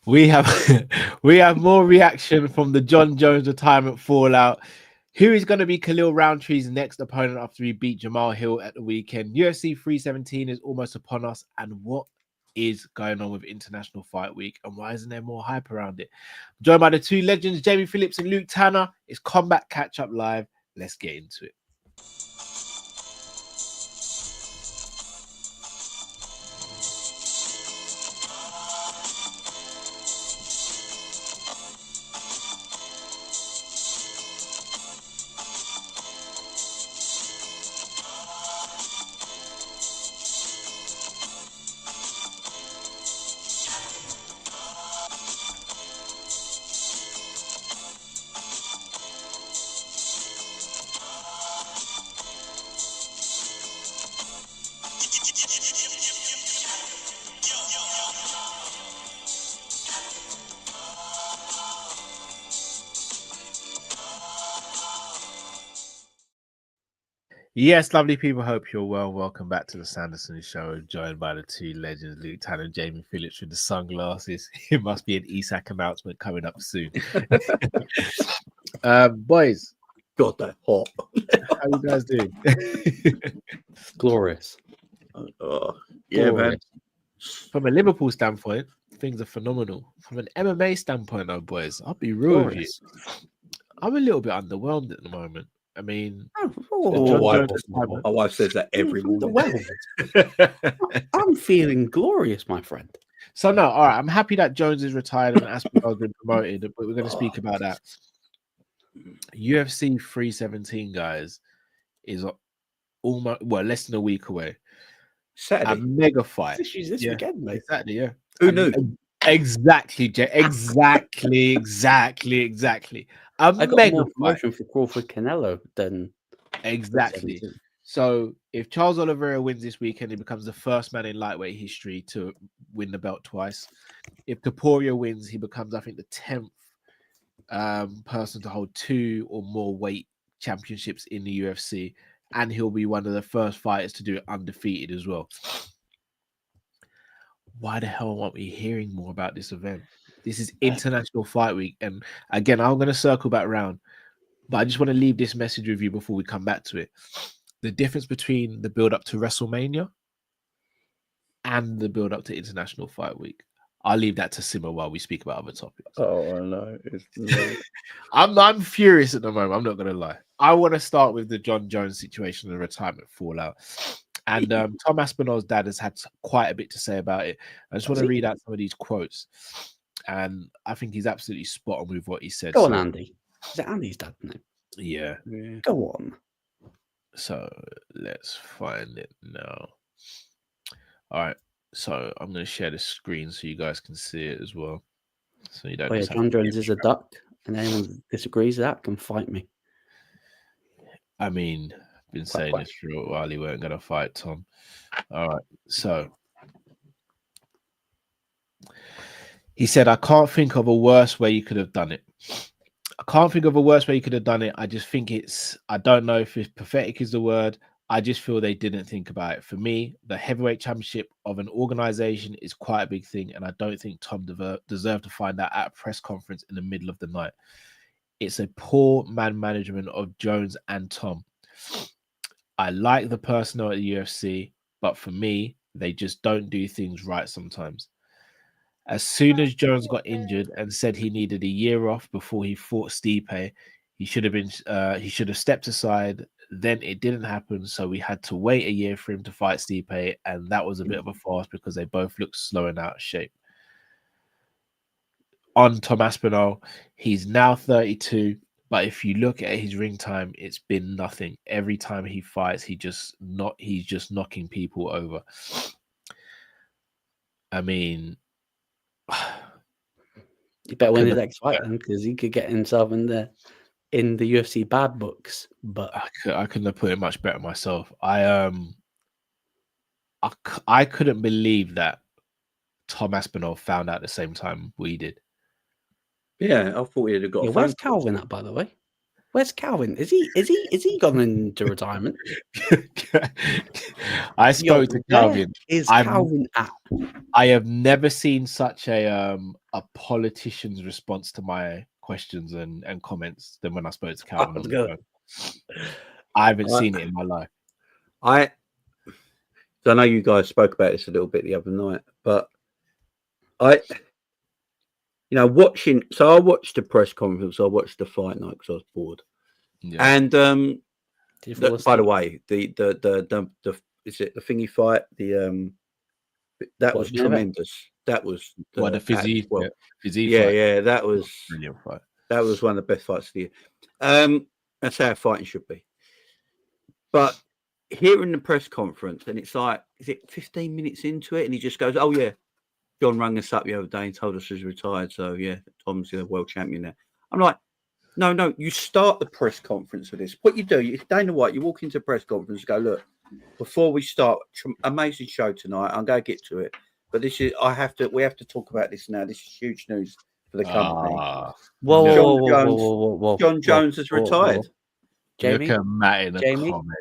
We have we have more reaction from the Jon Jones retirement fallout. Who is going to be Khalil Rountree's next opponent after he beat Jamal Hill at the weekend? UFC 317 is almost upon us, and what is going on with International Fight Week, and why isn't there more hype around it? I'm joined by the two legends, Jamie Phillips and Luke Tanner. It's Combat Catch Up Live. Let's get into it. Yes, lovely people. Hope you're well. Welcome back to the Sanderson Show. Joined by the two legends, Luke Tanner and Jamie Phillips, with the sunglasses. It must be an ESAC announcement coming up soon. Boys, God, they're hot. how you guys doing? Glorious. Yeah, man. From a Liverpool standpoint, things are phenomenal. From an MMA standpoint, though, boys, I'll be real with you. I'm a little bit underwhelmed at the moment. I mean, my wife says that every morning. I'm feeling glorious, my friend. So no, all right. I'm happy that Jones is retired and Aspinall's been promoted, but we're going to speak about that. UFC 317, guys, is almost less than a week away. Saturday, a mega fight. This weekend, mate. Exactly, yeah. Who knew? Exactly, Jay. Exactly. I got more promotion for Crawford Canelo than exactly. So if Charles Oliveira wins this weekend, he becomes the first man in lightweight history to win the belt twice. If Topuria wins, he becomes, I think, the 10th person to hold 2 or more weight championships in the UFC, and he'll be one of the first fighters to do it undefeated as well. Why the hell aren't we hearing more about this event? This is International Fight Week. And again, I'm going to circle back around, but I just want to leave this message with you before we come back to it. The difference between the build-up to WrestleMania and the build-up to International Fight Week. I'll leave that to simmer while we speak about other topics. Oh, I know. I'm furious at the moment. I'm not going to lie. I want to start with the Jon Jones situation and retirement fallout. And Tom Aspinall's dad has had quite a bit to say about it. I just want to read out some of these quotes. And I think he's absolutely spot on with what he said. Go on, Andy. Is it Andy's dad name? Yeah. Go on. So let's find it now. All right. So I'm going to share the screen so you guys can see it as well. So you don't. Oh, yeah, Jon Jones is a duck, and anyone who disagrees with that can fight me. I mean, I've been saying this for a while. He weren't going to fight Tom. All right. So he said, I can't think of a worse way you could have done it. I can't think of a worse way you could have done it. I just think I don't know if it's pathetic is the word. I just feel they didn't think about it. For me, the heavyweight championship of an organization is quite a big thing, and I don't think Tom deserved to find out at a press conference in the middle of the night. It's a poor man management of Jones and Tom. I like the personnel at the UFC, but for me, they just don't do things right sometimes. As soon as Jones got injured and said he needed a year off before he fought Stipe, he should have stepped aside. Then it didn't happen, so we had to wait a year for him to fight Stipe, and that was a bit of a farce because they both looked slow and out of shape. On Tom Aspinall, he's now 32, but if you look at his ring time, it's been nothing. Every time he fights, he's just knocking people over. I mean, you better win his next fight then, because he could get himself in the UFC bad books. But I couldn't have put it much better myself. I couldn't believe that Tom Aspinall found out at the same time we did. Yeah, I thought he'd have got. Where's Calvin at, by the way? Where's Calvin? Is he gone into retirement? I spoke to Calvin. Is Calvin at? I have never seen such a politician's response to my questions and comments than when I spoke to Calvin. On the phone. I haven't seen it in my life. I know you guys spoke about this a little bit the other night, but I watched the press conference. I watched the fight night because I was bored. Yeah. And by the way, the is it the thingy fight? That was tremendous. That was the physique. Yeah, that was brilliant fight. That was one of the best fights of the year. That's how fighting should be. But hearing the press conference, and it's like, is it 15 minutes into it? And he just goes, "Oh yeah, John rang us up the other day and told us he's retired. So yeah, Tom's the world champion now." I'm like, no, you start the press conference with this. What you do, it's Dana White, you walk into a press conference and go, "Look, before we start, amazing show tonight. I'm going to get to it. But we have to talk about this now. This is huge news for the company." Jon Jones has retired. Jamie, look at Matt in the comment.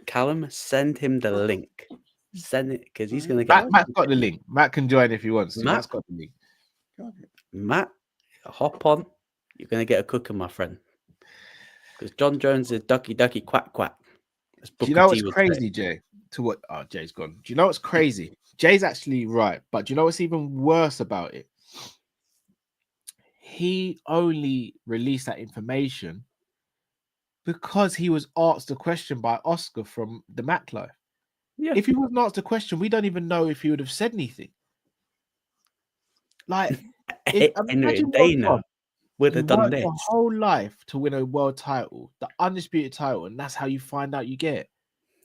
Callum, send him the link. Send it because he's going to get. Matt's got the link. Matt can join if he wants to. Matt's got the link. Matt, hop on. You're going to get a cooker, my friend. Because Jon Jones is ducky, quack, quack. Do you know what's crazy, Jay? Jay's gone. Do you know what's crazy? Jay's actually right. But do you know what's even worse about it? He only released that information because he was asked a question by Oscar from the Mac Live. Yeah. If he wasn't asked a question, we don't even know if he would have said anything. Like, imagine Dana would have done this. Your whole life to win a world title, the undisputed title, and that's how you find out you get it.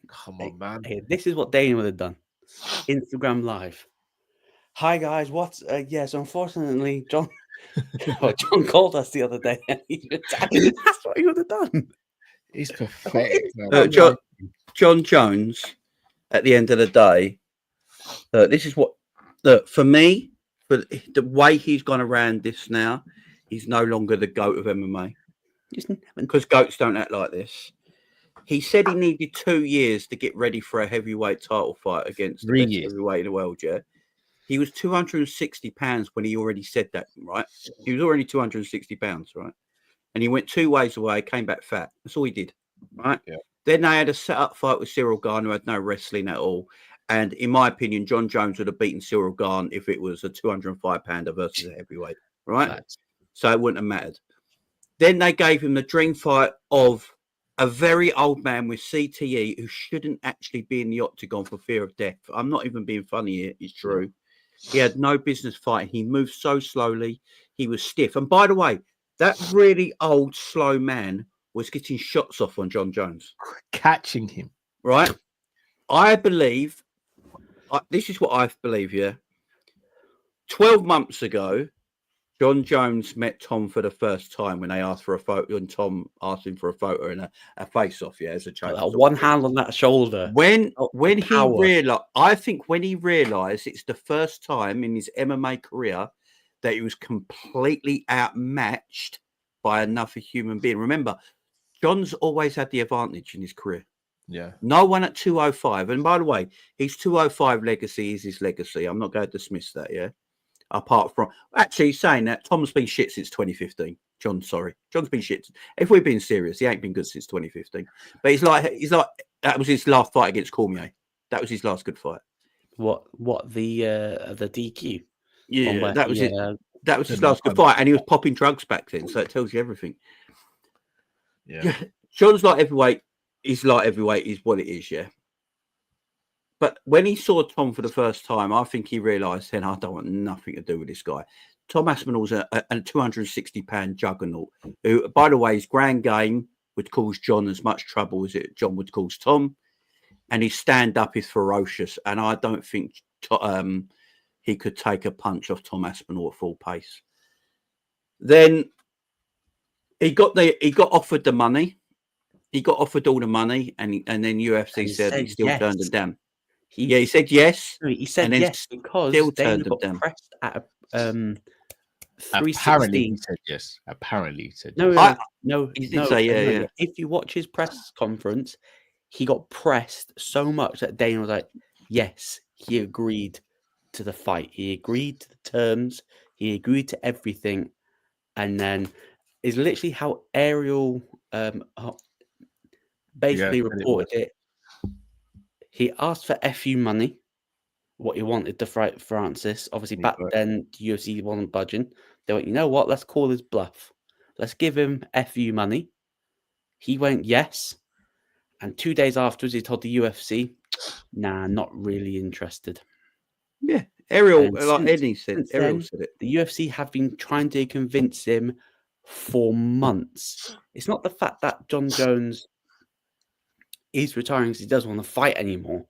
Come on, man. This is what Dana would have done. Instagram Live. Hi guys, yes, unfortunately, John called us the other day. And that's what he would have done. He's pathetic. Jon Jones, at the end of the day, this is what for me. But the way he's gone around this now, he's no longer the GOAT of MMA. Because GOATs don't act like this. He said he needed 2 years to get ready for a heavyweight title fight against the best heavyweight in the world, yeah? He was 260 pounds when he already said that, right? He was already 260 pounds, right? And he went 2 ways away, came back fat. That's all he did, right? Yeah. Then they had a set-up fight with Cyril Gane, who had no wrestling at all. And in my opinion, Jon Jones would have beaten Cyril Gane if it was a 205-pounder versus a heavyweight, right? Right. So it wouldn't have mattered. Then they gave him the dream fight of a very old man with CTE who shouldn't actually be in the octagon for fear of death. I'm not even being funny here. It's true. He had no business fighting. He moved so slowly. He was stiff. And by the way, that really old, slow man was getting shots off on Jon Jones. Catching him. Right? I believe... this is what I believe, yeah. 12 months ago, Jon Jones met Tom for the first time when they asked for a photo, and Tom asked him for a photo and a face-off, yeah, as a chase. One hand on that shoulder. When he realized, I think when he realized it's the first time in his MMA career that he was completely outmatched by another human being. Remember, Jon's always had the advantage in his career. Yeah. No one at 205. And by the way, his 205 legacy is his legacy. I'm not going to dismiss that, yeah? Apart from... Actually, saying that, Tom's been shit since 2015. Jon's been shit. If we're being serious, he ain't been good since 2015. But he's like... That was his last fight against Cormier. That was his last good fight. What the DQ? Yeah, that was it. That was his last good fight. And he was popping drugs back then, so it tells you everything. Yeah. Jon's light heavyweight. His light heavyweight is what it is, yeah. But when he saw Tom for the first time, I think he realised then I don't want nothing to do with this guy. Tom Aspinall's a 260-pound juggernaut who, by the way, his grand game would cause Jon as much trouble as Jon would cause Tom. And his stand-up is ferocious. And I don't think he could take a punch off Tom Aspinall at full pace. Then he got offered the money. He got offered all the money, and then UFC said he still turned it down. He said yes. He said yes because still Dana turned got it down. pressed at Apparently, 316. he said yes. Apparently, he said No, yes. no, He did say, yeah. If you watch his press conference, he got pressed so much that Dana was like, yes, he agreed to the fight. He agreed to the terms. He agreed to everything. And then is literally how Ariel basically said it was. reported it. He asked for FU money, what he wanted to fight Francis. Obviously, He back got it. then, the UFC wasn't budging. They went, you know what? Let's call his bluff. Let's give him FU money. He went, yes. And 2 days afterwards, he told the UFC, nah, not really interested. Yeah. Ariel, And like Eddie said, since Ariel then, said it. the UFC have been trying to convince him for months. It's not the fact that Jon Jones is retiring because he doesn't want to fight anymore.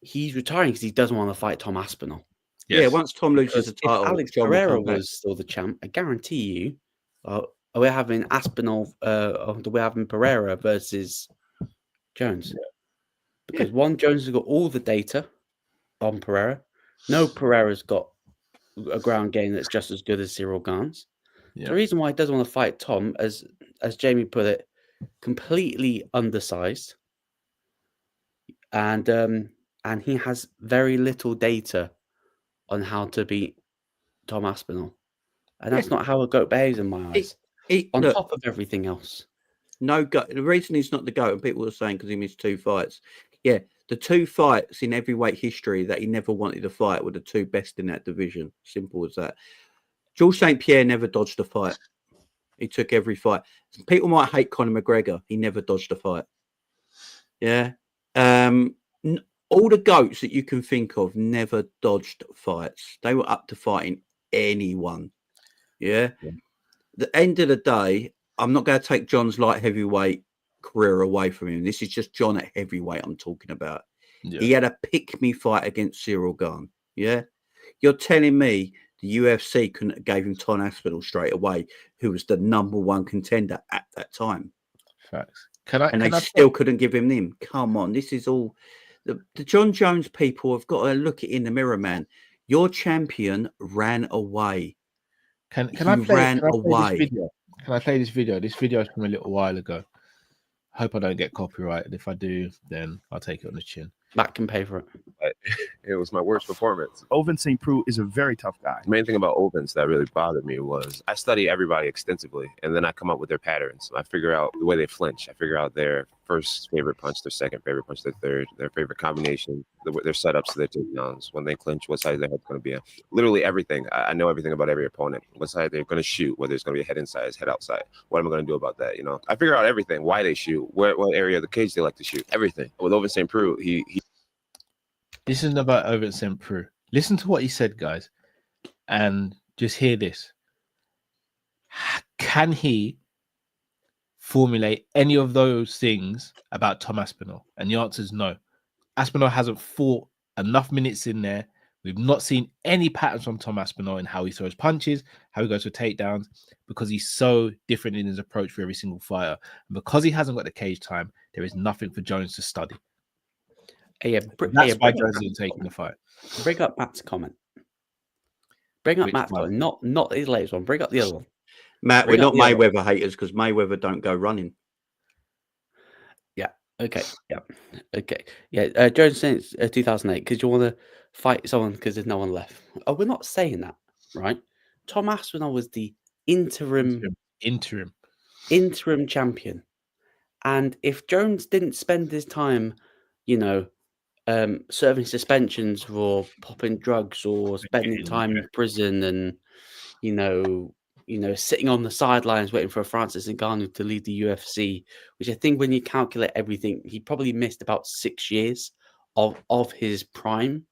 He's retiring because he doesn't want to fight Tom Aspinall. Yeah, once Tom loses Because the title, if Alex John will Pereira come back. was still the champ, I guarantee you, we're having Aspinall, we're having Pereira versus Jones. Because one, Jones has got all the data on Pereira. No, Pereira's got a ground game that's just as good as Cyril Gane's. Yeah. The reason why he doesn't want to fight Tom, as Jamie put it, completely undersized, and he has very little data on how to beat Tom Aspinall, and that's not how a goat behaves in my eyes. On Look, top of everything else, no goat. The reason he's not the goat, and people were saying because he missed 2 fights. Yeah, the 2 fights in heavyweight history that he never wanted to fight were the 2 best in that division. Simple as that. Georges St. Pierre never dodged a fight. He took every fight. People might hate Conor McGregor. He never dodged a fight. Yeah. All the goats that you can think of never dodged fights. They were up to fighting anyone. Yeah. The end of the day, I'm not going to take John's light heavyweight career away from him. This is just John at heavyweight I'm talking about. Yeah. He had a pick-me fight against Cyril Gane. Yeah. You're telling me the UFC couldn't have gave him Tom Aspinall straight away, who was the #1 contender at that time. Facts. They still couldn't give him him. Come on. This is all... The Jon Jones people have got to look it in the mirror, man. Your champion ran away. Can I play away. this video? Can I play this video? This video is from a little while ago. Hope I don't get copyrighted. If I do, then I'll take it on the chin. Matt can pay for it. It was my worst performance. Ovince St. Preux is a very tough guy. The main thing about Ovince that really bothered me was I study everybody extensively, and then I come up with their patterns. I figure out the way they flinch. I figure out their first favorite punch, their second favorite punch, their third, their favorite combination, their setups, their takedowns. When they clinch, what side their head's going to be on. Literally everything. I know everything about every opponent. What side they're going to shoot, whether it's going to be a head inside, head outside. What am I going to do about that? You know, I figure out everything. Why they shoot, what area of the cage they like to shoot, everything. With Ovince St. Preux, he This isn't about Ovince St. Preux. Listen to what he said, guys, and just hear this. Can he formulate any of those things about Tom Aspinall? And the answer is no. Aspinall hasn't fought enough minutes in there. We've not seen any patterns from Tom Aspinall in how he throws punches, how he goes for takedowns, because he's so different in his approach for every single fighter. And because he hasn't got the cage time, there is nothing for Jones to study. That's why Jones isn't taking the fight. Bring up Matt's comment. Bring up Matt's comment, not his latest one. Bring up the other one. Matt, we're not Mayweather haters because Mayweather don't go running. Yeah. Okay. Yeah. Okay. Yeah. Jones since 2008 because you want to fight someone because there's no one left. Oh, we're not saying that, right? Tom Aspinall was the interim champion, and if Jones didn't spend his time, serving suspensions for popping drugs or spending time in prison and sitting on the sidelines waiting for Francis Ngannou to leave the UFC, which I think when you calculate everything, he probably missed about 6 years of his prime.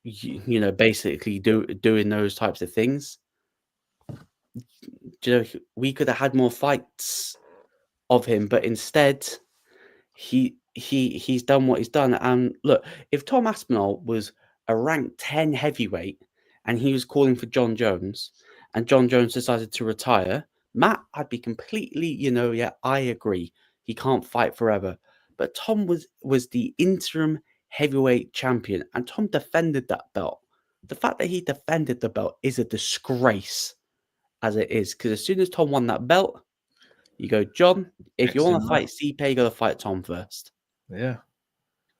Basically doing those types of things. We could have had more fights of him, but instead he's done what he's done. And look, if Tom Aspinall was a ranked 10 heavyweight and he was calling for Jon Jones and Jon Jones decided to retire, Matt, I'd be completely, I agree. He can't fight forever. But Tom was the interim heavyweight champion and Tom defended that belt the fact that he defended the belt is a disgrace as it is. Because as soon as Tom won that belt, you go, John, if you want to fight Stipe, you got to fight Tom first. Yeah.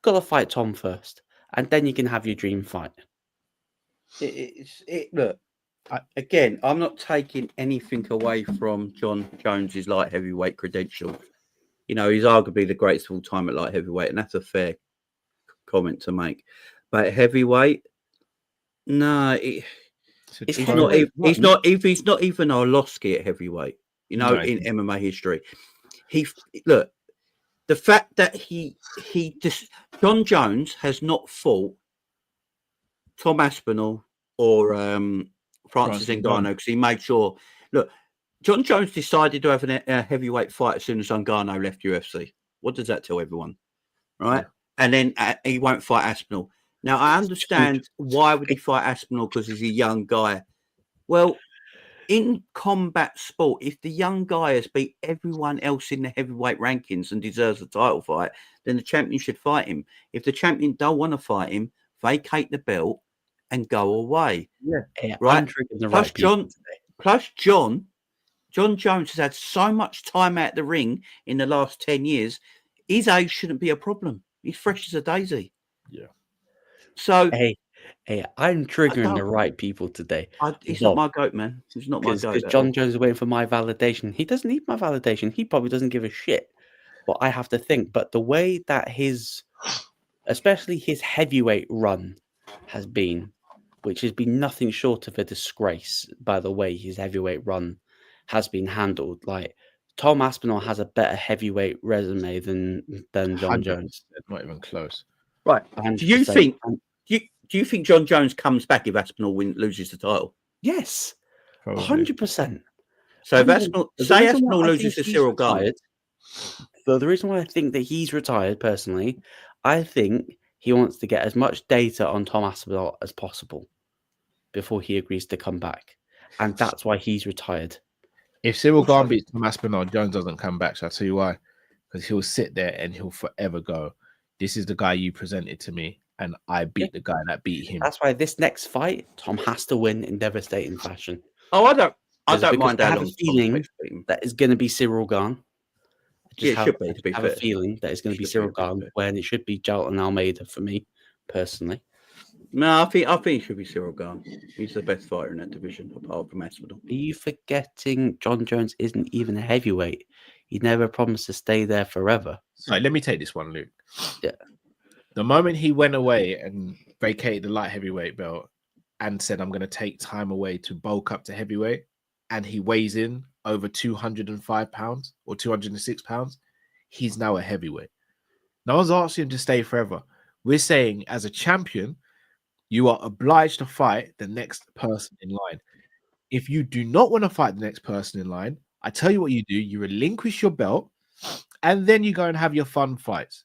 Got to fight Tom first. And then you can have your dream fight. Look, again, I'm not taking anything away from Jon Jones's light heavyweight credentials. You know, he's arguably the greatest of all time at light heavyweight, and that's a fair comment to make. But at heavyweight, no, he's not even Arlovsky at heavyweight. You know, in MMA history, look, the fact that Jon Jones has not fought Tom Aspinall or Francis Ngannou because he made sure. Look, Jon Jones decided to have a heavyweight fight as soon as Ngannou left UFC. What does that tell everyone, right? Yeah. And then he won't fight Aspinall. Now I understand why would he fight Aspinall because he's a young guy. Well, in combat sport, if the young guy has beat everyone else in the heavyweight rankings and deserves a title fight, then the champion should fight him. If the champion don't want to fight him, vacate the belt and go away. Yeah, right. Plus Jon Jones has had so much time out the ring in the last 10 years. His age shouldn't be a problem. He's fresh as a daisy. Yeah. So hey, I'm triggering the right people today. He's not my goat, man. He's not my goat. Because Jon Jones is waiting for my validation. He doesn't need my validation. He probably doesn't give a shit. But I have to think. But the way that especially his heavyweight run has been, which has been nothing short of a disgrace, by the way his heavyweight run has been handled. Like, Tom Aspinall has a better heavyweight resume than Jon Jones. Not even close. Right. Do you think Jon Jones comes back if Aspinall loses the title? Yes. Probably. 100%. So if Aspinall loses to Cyril Gane. So the reason why I think that he's retired, personally, I think he wants to get as much data on Tom Aspinall as possible before he agrees to come back. And that's why he's retired. If Cyril Gane beats Tom Aspinall, Jones doesn't come back. So I'll tell you why. Because he'll sit there and he'll forever go, this is the guy you presented to me, and I beat the guy that beat him. That's why this next fight, Tom has to win in devastating fashion. Oh, I don't mind. I have a feeling that it's going to be Cyril Gane. I have a feeling that it's going to be Cyril Gane when it should be Jailton Almeida for me, personally. No, I think it should be Cyril Gane. He's the best fighter in that division, apart from Aspinall. Are you forgetting Jon Jones isn't even a heavyweight? He never promised to stay there forever. So let me take this one, Luke. Yeah. The moment he went away and vacated the light heavyweight belt and said, I'm going to take time away to bulk up to heavyweight, and he weighs in over 205 pounds or 206 pounds, he's now a heavyweight. No one's asking him to stay forever. We're saying, as a champion, you are obliged to fight the next person in line. If you do not want to fight the next person in line, I tell you what you do. You relinquish your belt, and then you go and have your fun fights.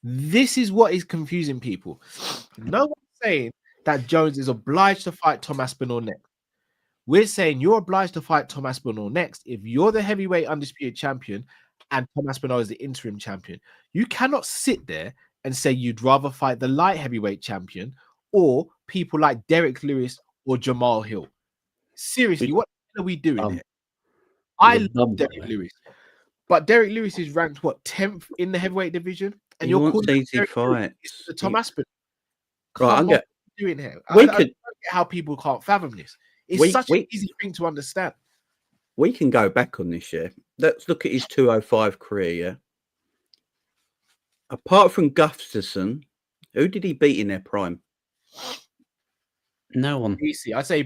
This is what is confusing people. No one's saying that Jones is obliged to fight Tom Aspinall next. We're saying you're obliged to fight Tom Aspinall next if you're the heavyweight undisputed champion and Tom Aspinall is the interim champion. You cannot sit there and say you'd rather fight the light heavyweight champion or people like Derek Lewis or Jamal Hill. Seriously, what are we doing here? I love Derek Lewis, but Derek Lewis is ranked 10th in the heavyweight division, and you're calling easy fights. The Tom Aspinall. Right, doing here. I don't get how people can't fathom this. It's such an easy thing to understand. We can go back on this year. Let's look at his 205 career. Yeah. Apart from Gustafsson, who did he beat in their prime? No one. DC. I say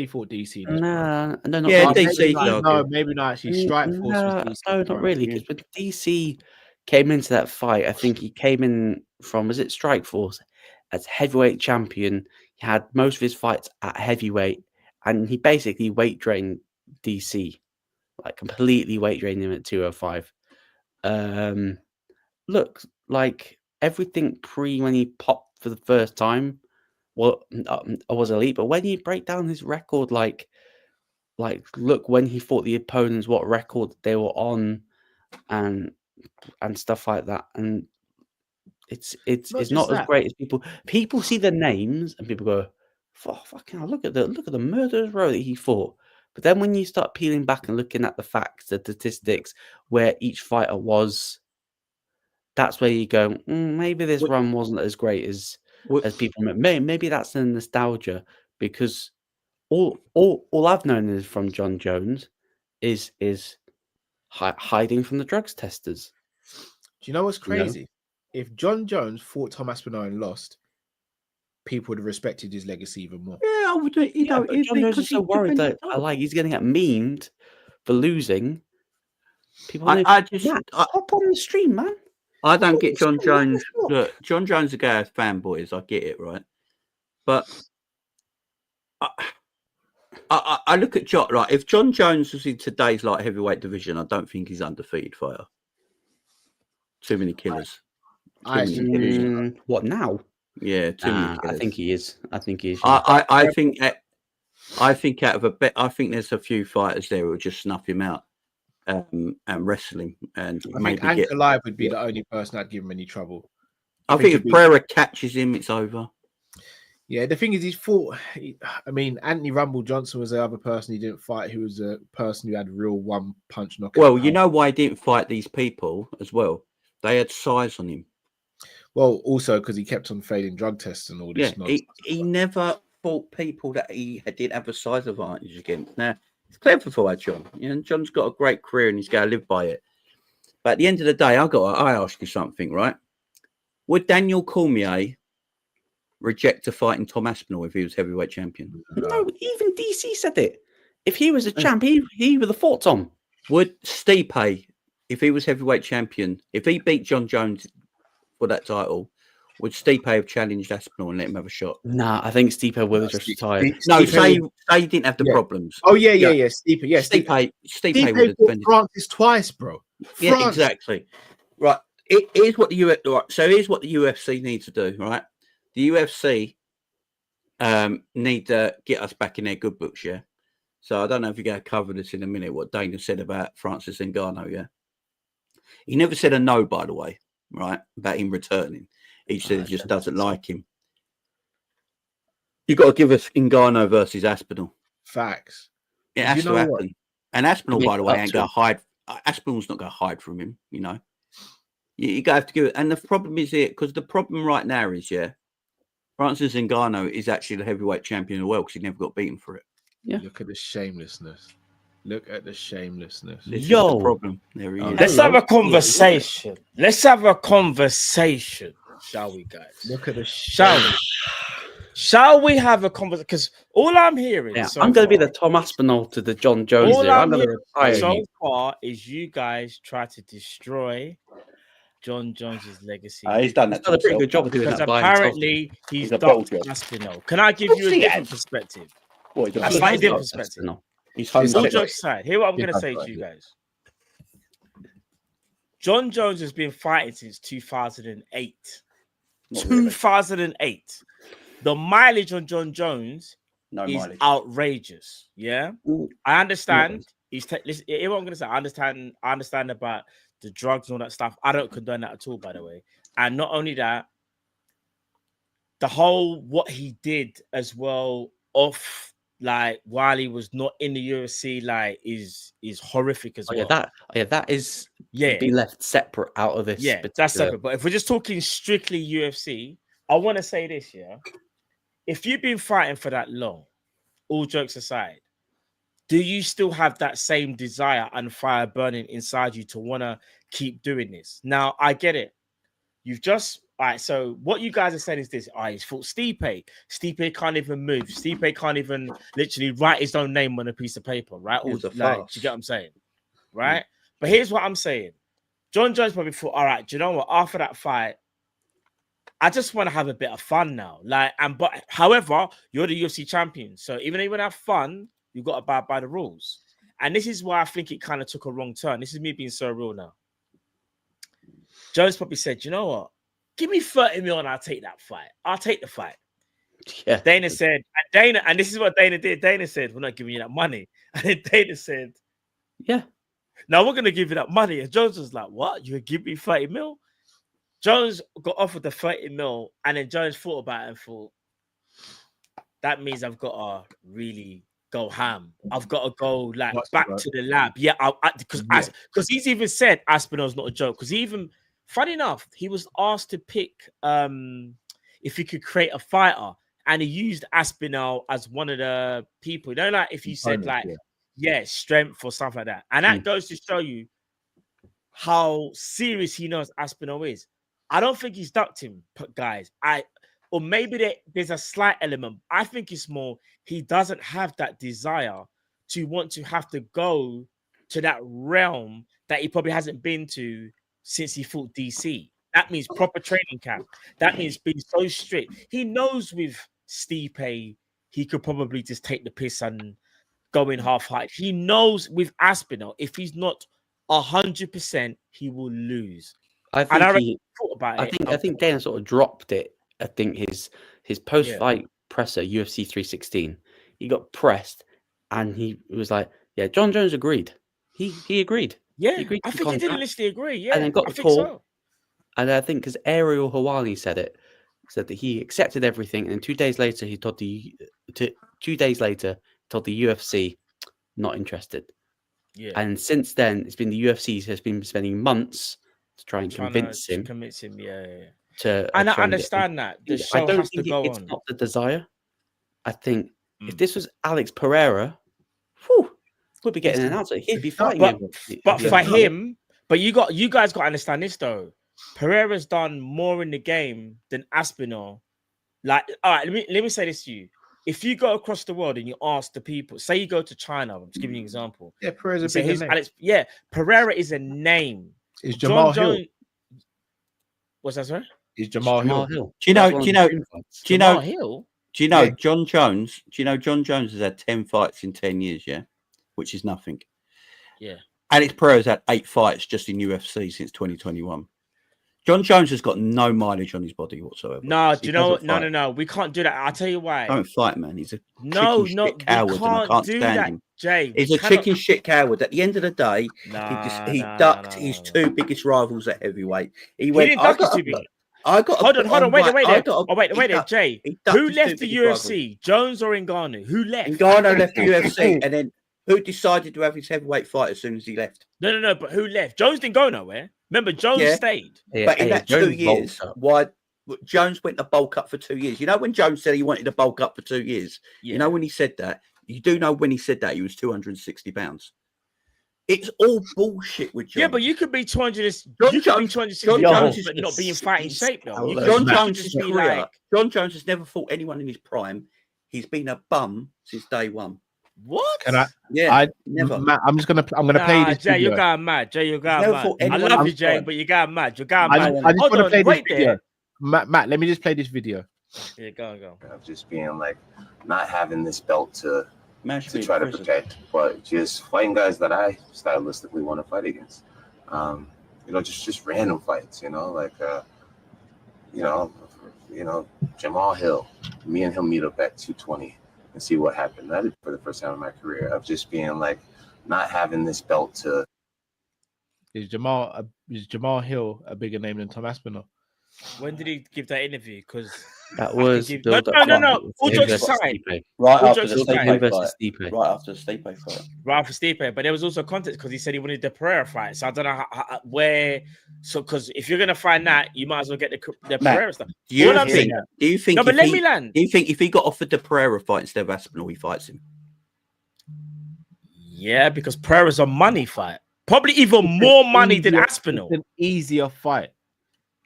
he fought DC. No, not DC. No, maybe not actually. Strikeforce was DC. No, not really. Because when DC came into that fight, I think he came in from, was it Strikeforce, as heavyweight champion. He had most of his fights at heavyweight, and he basically weight drained DC, like completely weight drained him at 205. Look, like everything when he popped for the first time, was elite. But when you break down his record, like look when he fought the opponents, what record they were on, and stuff like that, and It's Not just not as that. great as people see the names and people go, fucking hell, look at the murderers row that he fought. But then when you start peeling back and looking at the facts, the statistics, where each fighter was, that's where you go, maybe this run wasn't as great as people. Maybe that's the nostalgia, because all I've known is from Jon Jones is hiding from the drugs testers. Do you know what's crazy? If Jon Jones fought Tom Aspinall and lost, people would have respected his legacy even more. Yeah, I would. You know, but Jon Jones is so worried that he's going to get memed for losing. People, hop on the stream, man. I don't get Jon Jones. Look, Jon Jones is a guy of fanboys. I get it, right? But I look at Jon. Like, if Jon Jones was in today's light heavyweight division, I don't think he's undefeated fighter. Too many killers. What now? Yeah, too many killers. I think he is. I think he is. I think out of a bet, I think there's a few fighters there who will just snuff him out and wrestle him. And I think Anchor Live would be the only person I'd give him any trouble. I think if Pereira catches him, it's over. Yeah, the thing is, he's fought. I mean, Anthony Rumble Johnson was the other person he didn't fight, who was a person who had real one punch knockout. Well, you know why he didn't fight these people as well? They had size on him. Well, also because he kept on failing drug tests and all this nonsense. He never fought people that he didn't have a size advantage against. Now, it's clever for that, Jon. You know, Jon's got a great career and he's got to live by it. But at the end of the day, I ask you something, right? Would Daniel Cormier reject a fight in Tom Aspinall if he was heavyweight champion? No, even DC said it. If he was a champ, he would have fought Tom. Would Stipe, if he was heavyweight champion, if he beat Jon Jones for that title, would Stipe have challenged Aspinall and let him have a shot? Nah, I think Stipe would have just retired. No, say he didn't have the problems. Oh yeah. Stipe, yeah. Stipe would have defended Francis twice, bro. Yeah, exactly. Right. Here's what the UFC needs to do. Right. The UFC need to get us back in their good books. Yeah. So I don't know if you're going to cover this in a minute. What Dana said about Francis Ngannou. Yeah. He never said a no, by the way. Right, about him returning. He said he just doesn't like him. You got to give us Ngannou versus Aspinall. Facts. It has to happen. And Aspinall, by the way, ain't going to hide. Aspinall's not going to hide from him. You know, you have to give it. And the problem is here, because the problem right now is, Francis Ngannou is actually the heavyweight champion of the world because he never got beaten for it. Yeah. Look at the shamelessness. Look at the shamelessness. This is the problem. There he is. Let's have a conversation. Let's have a conversation, shall we, guys? Look at the Shall we have a conversation? Because all I'm hearing, I'm going to be the Tom Aspinall to the Jon Jones. All I'm hearing retire so far is you guys try to destroy Jon Jones's legacy. He's done that. He's done a pretty good job of doing because that. Apparently, he's done Aspinall. Can I give you a different perspective? A slightly different perspective. All jokes aside, here's what I'm going to say to you guys. Jon Jones has been fighting since 2008. 2008. The mileage on Jon Jones is outrageous. Yeah, I understand. Listen, here's what I'm going to say. I understand about the drugs and all that stuff. I don't condone that at all, by the way. And not only that, the whole what he did as well off. Like while he was not in the UFC, like is horrific as well. That is be left separate out of this. Yeah, that's separate. But if we're just talking strictly UFC, I want to say this, if you've been fighting for that long, all jokes aside, do you still have that same desire and fire burning inside you to want to keep doing this? Now, I get it. You've just all right. So what you guys are saying is this: he's fought Stipe. Stipe can't even move. Stipe can't even literally write his own name on a piece of paper, right? Or, like, do you get what I'm saying? Right. Yeah. But here's what I'm saying: Jon Jones probably thought, all right, do you know what? After that fight, I just want to have a bit of fun now. But however, you're the UFC champion, so even though you want to have fun, you've got to abide by the rules. And this is why I think it kind of took a wrong turn. This is me being so real now. Jones probably said, you know what? Give me 30 million, I'll take that fight. I'll take the fight. Yeah. Dana said, and this is what Dana did. Dana said, we're not giving you that money. And then Dana said, yeah. Now we're going to give you that money. And Jones was like, what? You would give me 30 mil? Jones got offered the 30 mil, and then Jones thought about it and thought, that means I've got to really go ham. I've got to go like back to the lab. Yeah, because he's even said Aspinall's not a joke. Because funny enough, he was asked to pick if he could create a fighter, and he used Aspinall as one of the people. You know, like if you said like, strength or something like that, and that goes to show you how serious he knows Aspinall is. I don't think he's ducked him, guys. Or maybe there's a slight element. I think it's more he doesn't have that desire to want to have to go to that realm that he probably hasn't been to since he fought DC. That means proper training camp. That means being so strict. He knows with Stipe, he could probably just take the piss and go in half height. He knows with Aspinall, if he's not 100%, he will lose. I think Dana sort of dropped it. I think his post-fight presser, UFC 316, he got pressed and he was like, yeah, Jon Jones agreed. He agreed. Yeah, he agreed I think he did initially agree. Yeah, and then got the call. So. And I think because Ariel Hawani said that he accepted everything, and 2 days later he told the UFC not interested. Yeah, and since then it's been the UFC has been spending months to try and convince him. And I understand that the show has to go on. It's not the desire. I think if this was Alex Pereira, we'd be getting an announcer. He'd be fighting. But for him, you guys got to understand this though. Pereira's done more in the game than Aspinall. Like, all right, let me say this to you. If you go across the world and you ask the people, say you go to China, I'm just giving you an example. Yeah, Pereira's a big name. Pereira is a name. Is Jamal Hill? What's that, sorry? Is Jamal Hill? Do you know Jon Jones? Do you know Jon Jones has had 10 fights in 10 years, yeah? Which is nothing. Yeah. Alex Pereira's had 8 fights just in UFC since 2021. Jon Jones has got no mileage on his body whatsoever. No, do you know what? No. We can't do that. I'll tell you why. Don't fight, man. He's a shit coward, and I can't stand him. Jay, he's a chicken shit coward. At the end of the day, he ducked his 2 biggest rivals at heavyweight. He didn't duck his 2 biggest. Hold on, wait there, Jay. Who left the UFC? Jones or Ngannou? Who left? Ngannou left the UFC, and then who decided to have his heavyweight fight as soon as he left? No, but who left? Jones didn't go nowhere. Remember, Jones stayed. But in that 2 years, why Jones went to bulk up for 2 years? You know when Jones said he wanted to bulk up for 2 years? Yeah. You know when he said that? You do know when he said that he was 260 pounds. It's all bullshit with Jon. Yeah, but you could be 200. Jon Jones, but not being fighting shape though. Jon Jones' career. Jon Jones has never fought anyone in his prime. He's been a bum since day one. What? Can I? Yeah, never. Matt, I'm gonna play this. Jay, video. you're going mad. Jay, you're going mad. I love you, Jay, but you're going mad. You're going mad. I just want to play this video. Matt, let me just play this video. Yeah, go. Of just being like, not having this belt to try to protect, but just fighting guys that I stylistically want to fight against. Just random fights. Jamal Hill. Me and him meet up at 220 and see what happened. That is for the first time in my career of just being like, not having this belt to. Is Jamal Hill a bigger name than Tom Aspinall? When did he give that interview? Because that was no. All jokes aside, right after the Stipe fight. Right after Stipe, but there was also context because he said he wanted the Pereira fight. So I don't know where. So because if you're gonna find that, you might as well get the Pereira stuff. Do you think? No, but let me land. Do you think if he got offered the Pereira fight instead of Aspinall, he fights him? Yeah, because Pereira's a money fight. Probably even more money than Aspinall. It's an easier fight.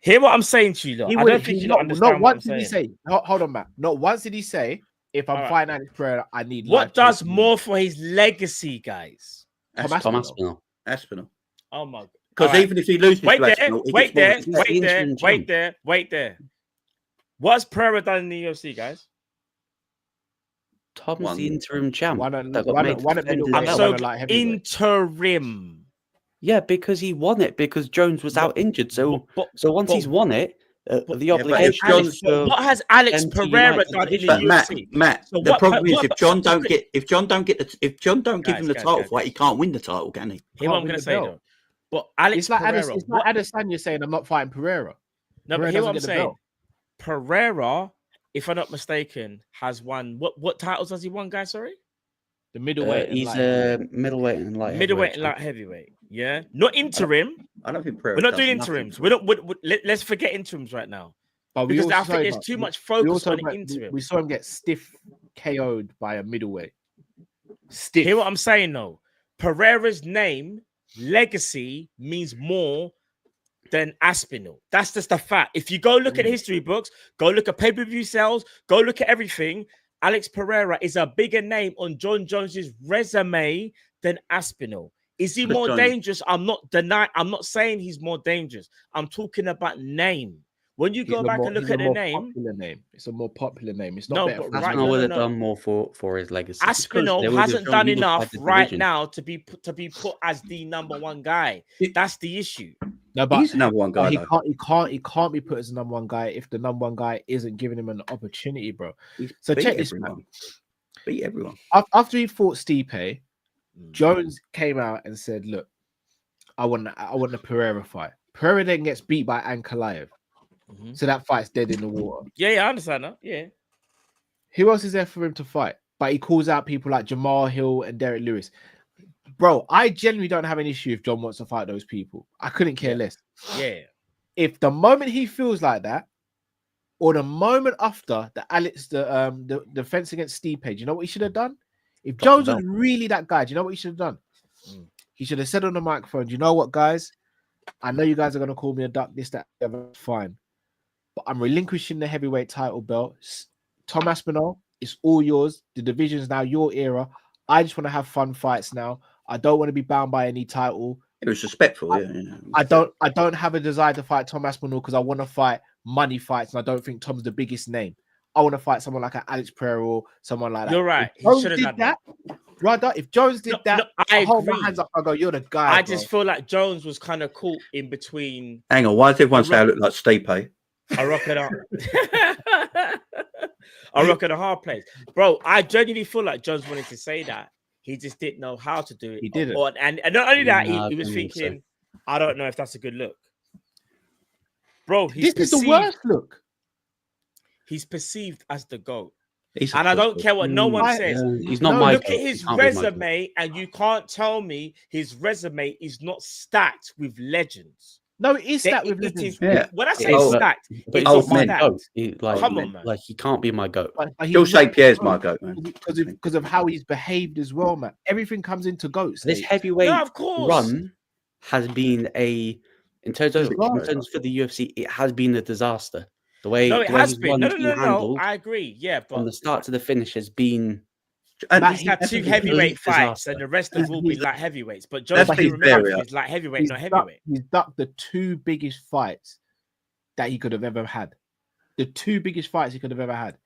Hear what I'm saying to you, I don't think you understand. Not once did he say. Hold on, Matt. Not once did he say, if I'm fighting Alex Pereira, I need. What does more for his legacy, guys? Tom Aspinall. Oh my God! Because even if he loses, wait there. What's Pereira done in the UFC, guys? Tom's the interim champ. Interim. Yeah, because he won it because Jones was out injured. So once he's won it, the obligation. What has Alex Pereira done in the UFC? Matt, so the problem is if Jon don't give him the title fight, he can't win the title, can he? Here's what I'm going to say though. But Alex it's like Pereira, Adesanya saying, "I'm not fighting Pereira." No, Pereira but hear doesn't what I'm get the saying. belt. Pereira, if I'm not mistaken, has won what titles has he won, guys? Sorry, The middleweight. and He's light heavyweight. middleweight and light middleweight and heavyweight light heavyweight. Yeah, not interim. I don't think We're not doing interims. Let's forget interims right now But we because I also think there's saw- too much we focus also on got- interim. we saw him get stiff KO'd by a middleweight. Stiff. Hear what I'm saying though? Pereira's name legacy means more than Aspinall. That's just a fact. If you go look at history books, go look at pay-per-view sales, go look at everything. Alex Pereira is a bigger name on Jon Jones's resume than Aspinall. Is he But more Jon- dangerous? I'm not saying he's more dangerous. I'm talking about name. When you He's go a back more- and look he's a at the more name, popular name. It's a more popular name. It's No, not better. but for right- him. Aspinall would have no. done more for his legacy. Aspinall They would have hasn't shown done unified enough the right division. now to be put as the number one guy. That's the issue. No, but He's the number one guy. he though. he can't be put as the number one guy if the number one guy isn't giving him an opportunity, bro. He's So beat check this, everyone. Beat everyone. After he fought Stipe, Jones came out and said, "Look, I want the Pereira fight." Pereira then gets beat by Ankalaev, Mhm. so that fight's dead in the water. Yeah, I understand that. Yeah. Who else is there for him to fight? But he calls out people like Jamal Hill and Derek Lewis. Bro, I genuinely don't have an issue if John wants to fight those people. I couldn't care less. Yeah. If the moment he feels like that, or the moment after the defense against Stipe, do you know what he should have done? If Drop the Jones was belt. really that guy, do you know what he should have done? Mm. He should have said on the microphone, "Do you know what, guys? I know you guys are gonna call me a duck, this, that, the other, fine. But I'm relinquishing the heavyweight title belt. Tom Aspinall, it's all yours. The division's now your era. I just want to have fun fights now. I don't want to be bound by any title. It was respectful. I don't have a desire to fight Tom Aspinall because I want to fight money fights, and I don't think Tom's the biggest name. I want to fight someone like an Alex Pereira or someone like that." You're right. If He Jones should have did done that, brother. If Jones did that, I hold my agree. hands up. I go, "You're the guy." I just feel like Jones was kind of caught in between Hang on. Why does everyone say I look like Stipe? a rock and a rock and a hard place, bro. I genuinely feel like Jones wanted to say that. He just didn't know how to do it. He didn't. And not only that, Nah, he I was don't think so. thinking, I don't know if that's a good look. Bro, This is the worst look. He's perceived as the GOAT. He's a And I don't football. care what no one I- says. He's not No, my Look goat. at He his can't be my goat. resume, and you can't tell me his resume is not stacked with legends. No, it is that It with is- legends. Yeah. When I say It is, stacked, But it's he's old not my men. goat. Like, Come on, man. like he can't be my goat. But Still he's say not Pierre's goat my goat, man. because of how he's behaved as well, man. Everything comes into goats. This heavyweight no, of course. run has been in terms of for the UFC, it has been a disaster. The way No, it the way has his been. No, run's no, been no, no. handled I agree. Yeah, from the but start to the finish has been And Matt, he's had that's two a complete heavyweight fights, disaster. and the rest have all been light heavyweights. But Jones That's can his remember barrier. if it's light heavyweight, not heavyweight. He's ducked the two biggest fights that he could have ever had. The two biggest fights he could have ever had.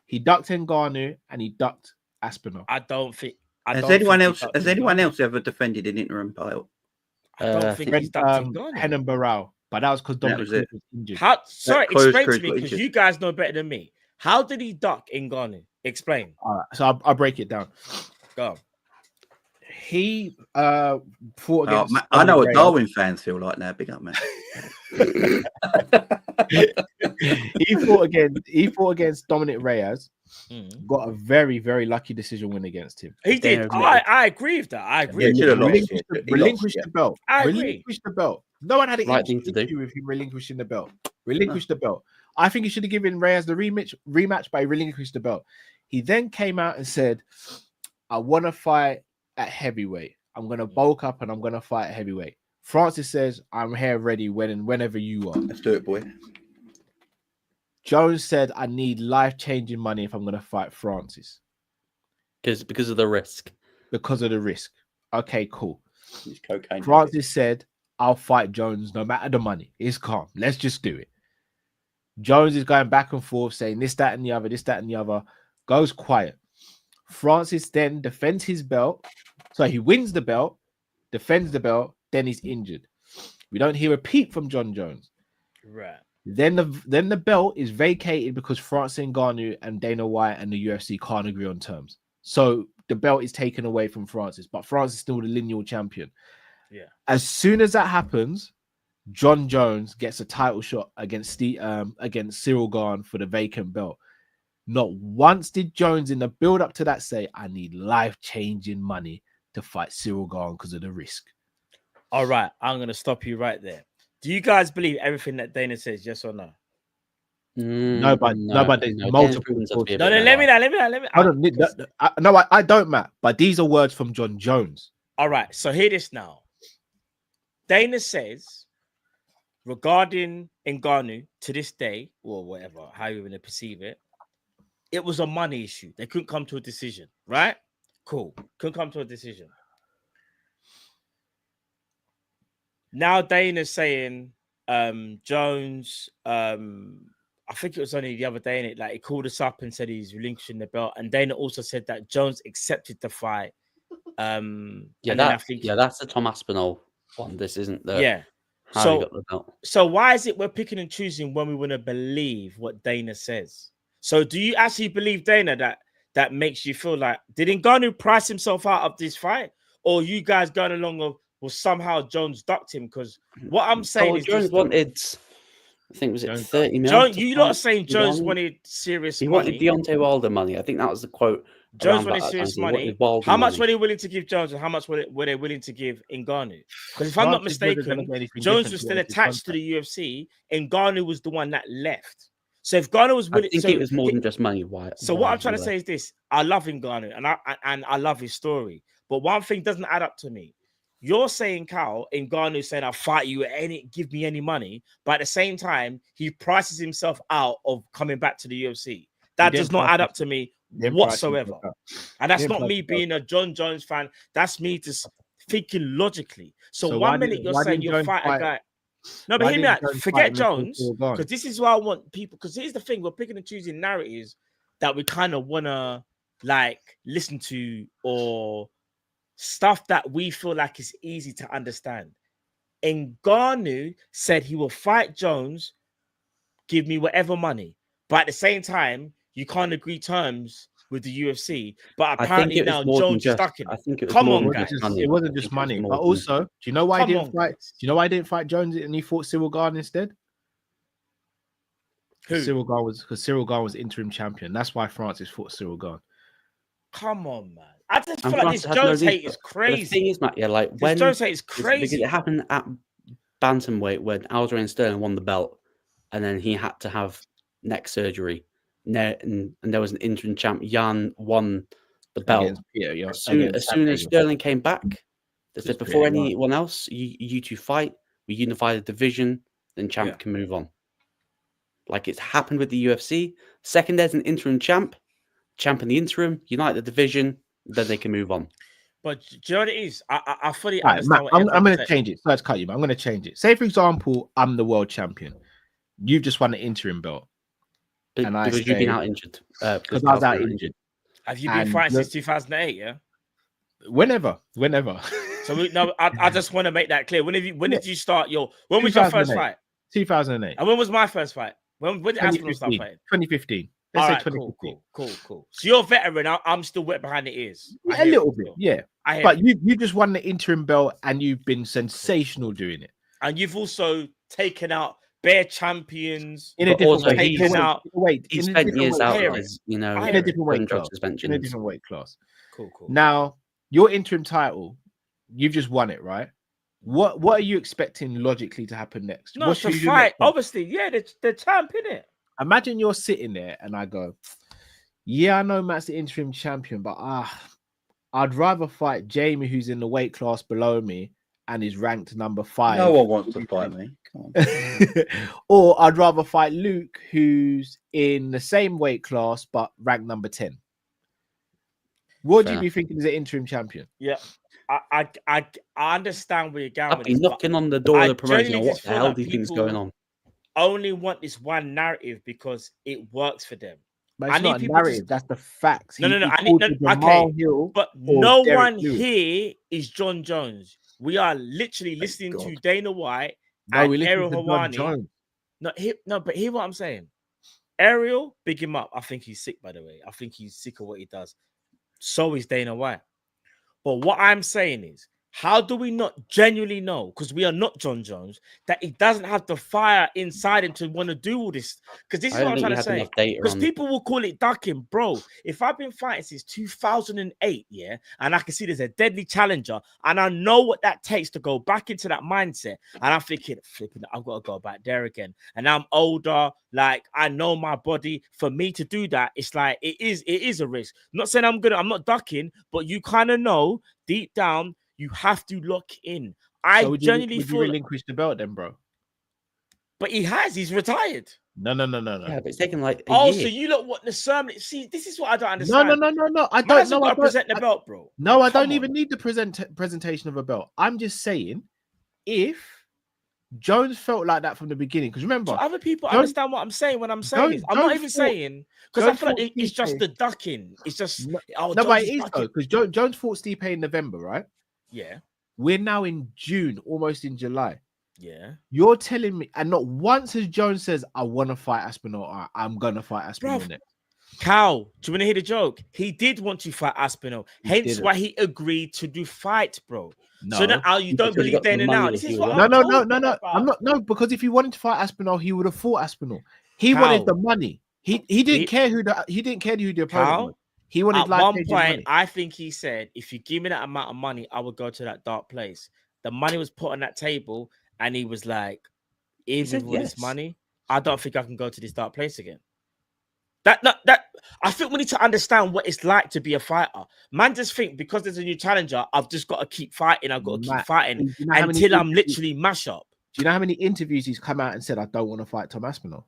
He ducked Ngannou and he ducked Aspinall. I don't think. Has anyone else ever defended an interim title? I don't think he's ducked Ngannou. Henan Barao, but that was because Dominic was it. Cruz was injured. How? Sorry, Cruz explain to got me because injured. you guys know better than me. How did he duck Ngannou? Explain. All right, so I'll break it down. Go. He fought Oh, against. man, I know what Reyes. Darwin fans feel like now. Big up, man. He fought against Dominic Reyes. Got a very, very lucky decision win against him. He did. I agree with that. I agree. Yeah, he should have lost. Relinquished, He lost, relinquished yeah. the belt. I agree. Relinquished the belt. No one had an Right thing to do. issue with him relinquishing the belt. Relinquished the belt. I think he should have given Reyes the rematch, but he relinquished the belt. He then came out and said, "I want to fight at heavyweight. I'm going to bulk up and I'm going to fight at heavyweight." Francis says, "I'm here ready whenever you are." Let's do it, boy. Jones said, "I need life-changing money if I'm going to fight Francis because of the risk. because of the risk." Okay, cool. It's cocaine. Francis said, "I'll fight Jones no matter the money. It's calm. Let's just do it." Jones is going back and forth saying this, that, and the other, this, that, and the other. Goes quiet. Francis then defends his belt. So he wins the belt, defends the belt, then he's injured. We don't hear a peep from Jon Jones. Right. Then the belt is vacated because Francis Ngannou and Dana White and the UFC can't agree on terms. So the belt is taken away from Francis, but Francis is still the lineal champion. Yeah. As soon as that happens, Jon Jones gets a title shot against against Cyril Gane for the vacant belt. Not once did Jones in the build up to that say, I need life-changing money to fight Cyril Gane because of the risk. All right, I'm going to stop you right there. Do you guys believe everything that Dana says, yes or no? No, but there's Dana's multiple proven to be a sources. No, bit let more. me. I don't, Matt. But these are words from Jon Jones. All right, so hear this now. Dana says, regarding Ngannou to this day, or whatever, how you're going to perceive it, it was a money issue. They couldn't come to a decision, right? Cool. Couldn't come to a decision. Now Dana's saying, Jones, I think it was only the other day, like he called us up and said he's relinquishing the belt. And Dana also said that Jones accepted the fight. That's the Tom Aspinall one. This isn't the how he got the belt. So why is it we're picking and choosing when we want to believe what Dana says? So do you actually believe Dana that makes you feel like did Ngannou price himself out of this fight, or you guys going along of well somehow Jones ducked him? Because what I'm saying is Jones wanted, I think was it 30 million. Jones, you lot are saying Jones wanted serious money. He wanted Deontay Wilder money. I think that was the quote. Jones wanted serious money. How much were they willing to give Jones, and how much were they willing to give Ngannou? Because if I'm not mistaken, Jones was still attached to the UFC, and Ngannou was the one that left. So if Ngannou was willing, I think it was more than just money. So what I'm trying to say is this: I love Ngannou, and I love his story. But one thing doesn't add up to me. You're saying, Cal, Ngannou saying, I'll fight you at give me any money. But at the same time, he prices himself out of coming back to the UFC. That does not add up to me whatsoever. And that's not me being a Jon Jones fan. That's me just thinking logically. So 1 minute you're saying you'll fight a guy. No, but hear me out. Forget Jones, because this is why I want people. Because here's the thing: we're picking and choosing narratives that we kind of want to like listen to, or stuff that we feel like is easy to understand. Ngannou said he will fight Jones, give me whatever money, but at the same time, you can't agree terms with the UFC. But apparently now Jones is stuck in it. I think it was Come on, guys. It wasn't just money. But also, do you know why he didn't fight? Do you know why he didn't fight Jones and he fought Cyril Gane instead? Who? Cyril Gane was interim champion. That's why Francis fought Cyril Gane. Come on, man. I just feel like this Jones hate is crazy. The thing is, Matt, like when Jones hate is crazy. Because it happened at bantamweight when Aljamain Sterling won the belt, and then he had to have neck surgery. And there was an interim champ. Jan won the belt. As soon as Sterling came back, they said before anyone else, you two fight. We unify the division, then champ can move on. Like it's happened with the UFC. Second, there's an interim champ in the interim, unite the division, then they can move on. But do you know what it is? I fully understand. Matt, I'm going to change it. So let's cut you, but I'm going to change it. Say, for example, I'm the world champion. You've just won the interim belt. Because you've been out injured. Because I was out injured. Have you been fighting since 2008? Yeah. Whenever. So I just want to make that clear. When did you start your? When was your first fight? 2008. And when was my first fight? When did Aspinall start fighting? 2015. Let's say right, 2015. Cool. So you're a veteran. I'm still wet behind the ears. A little bit, yeah. But you just won the interim belt and you've been sensational doing it. And you've also taken out bare champions in a different way. He spent years out as, in a different weight class. In a different weight class. Cool. Now, your interim title, you've just won it, right? What are you expecting logically to happen next? No, to fight, obviously, the champ, innit? Imagine you're sitting there and I go, yeah, I know Matt's the interim champion, but I'd rather fight Jamie, who's in the weight class below me and is ranked number 5. No one wants to fight me. Come on. Or I'd rather fight Luke, who's in the same weight class but ranked number 10. What do you be thinking as an interim champion? Yeah. I understand where you're going. I'd be knocking on the door of the promotion. What the hell do you think is going on? Only want this one narrative because it works for them. But it's not a narrative. That's the facts. No. But no one here is Jon Jones. We are literally listening to Dana White and Ariel Helwani. But hear what I'm saying. Ariel, big him up. I think he's sick, by the way. I think he's sick of what he does. So is Dana White. But what I'm saying is, How do we not genuinely know? Because we are not Jon Jones, that he doesn't have the fire inside him to want to do all this. Because this is I what don't I'm think trying we to had say. enough data Because on. people will call it ducking, bro. If I've been fighting since 2008, yeah, and I can see there's a deadly challenger, and I know what that takes to go back into that mindset, and I'm thinking, flipping, I've got to go back there again. And I'm older, like I know my body. For me to do that, it's like it is a risk. I'm not saying I'm not ducking, but you kind of know deep down. You have to lock in. I So genuinely would you feel, relinquish the belt then, bro? but he's retired. No. Yeah, but it's taken like a Oh, year. so you look what the sermon. See, this is what I don't No, understand. no. I Man's don't know. got I to don't. present the belt, bro. No, I Come don't even on. need the presentation of a belt. I'm just saying, if Jones felt like that from the beginning, because remember, So other people Jones- understand what I'm saying when I'm saying this. I'm not Jones even fought- saying because I Jones feel like fought it's just Stipe. the ducking. It's just No, oh, no, Jones but is it is ducking. though, because Jones fought Stipe in November, right? Yeah, We're now in June, almost in July. yeah. You're telling me, and not once has Jones says, "I want to fight Aspinall," or "I'm gonna fight Aspinall Bruv, next." Cal, do you want to hear the joke? He did want to fight Aspinall, He hence didn't. why he agreed to do fight, bro. No, So now you don't Because he believe got the then and money now. that This he is was what on. I'm talking about. I'm not. No, because if he wanted to fight Aspinall, he would have fought Aspinall. He Cal. wanted the money. He didn't He- care who the opponent Cal, was. He wanted At one life-changing point, money. I think he said, if you give me that amount of money, I would go to that dark place. The money was put on that table, and he was like, even said with all this yes. money, I don't think I can go to this dark place again. That I think we need to understand what it's like to be a fighter. Man, just think because there's a new challenger, I've just got to keep fighting. I've got to keep Matt, fighting do you know how many until I'm interviews- literally mash up. Do you know how many interviews he's come out and said, "I don't want to fight Tom Aspinall"?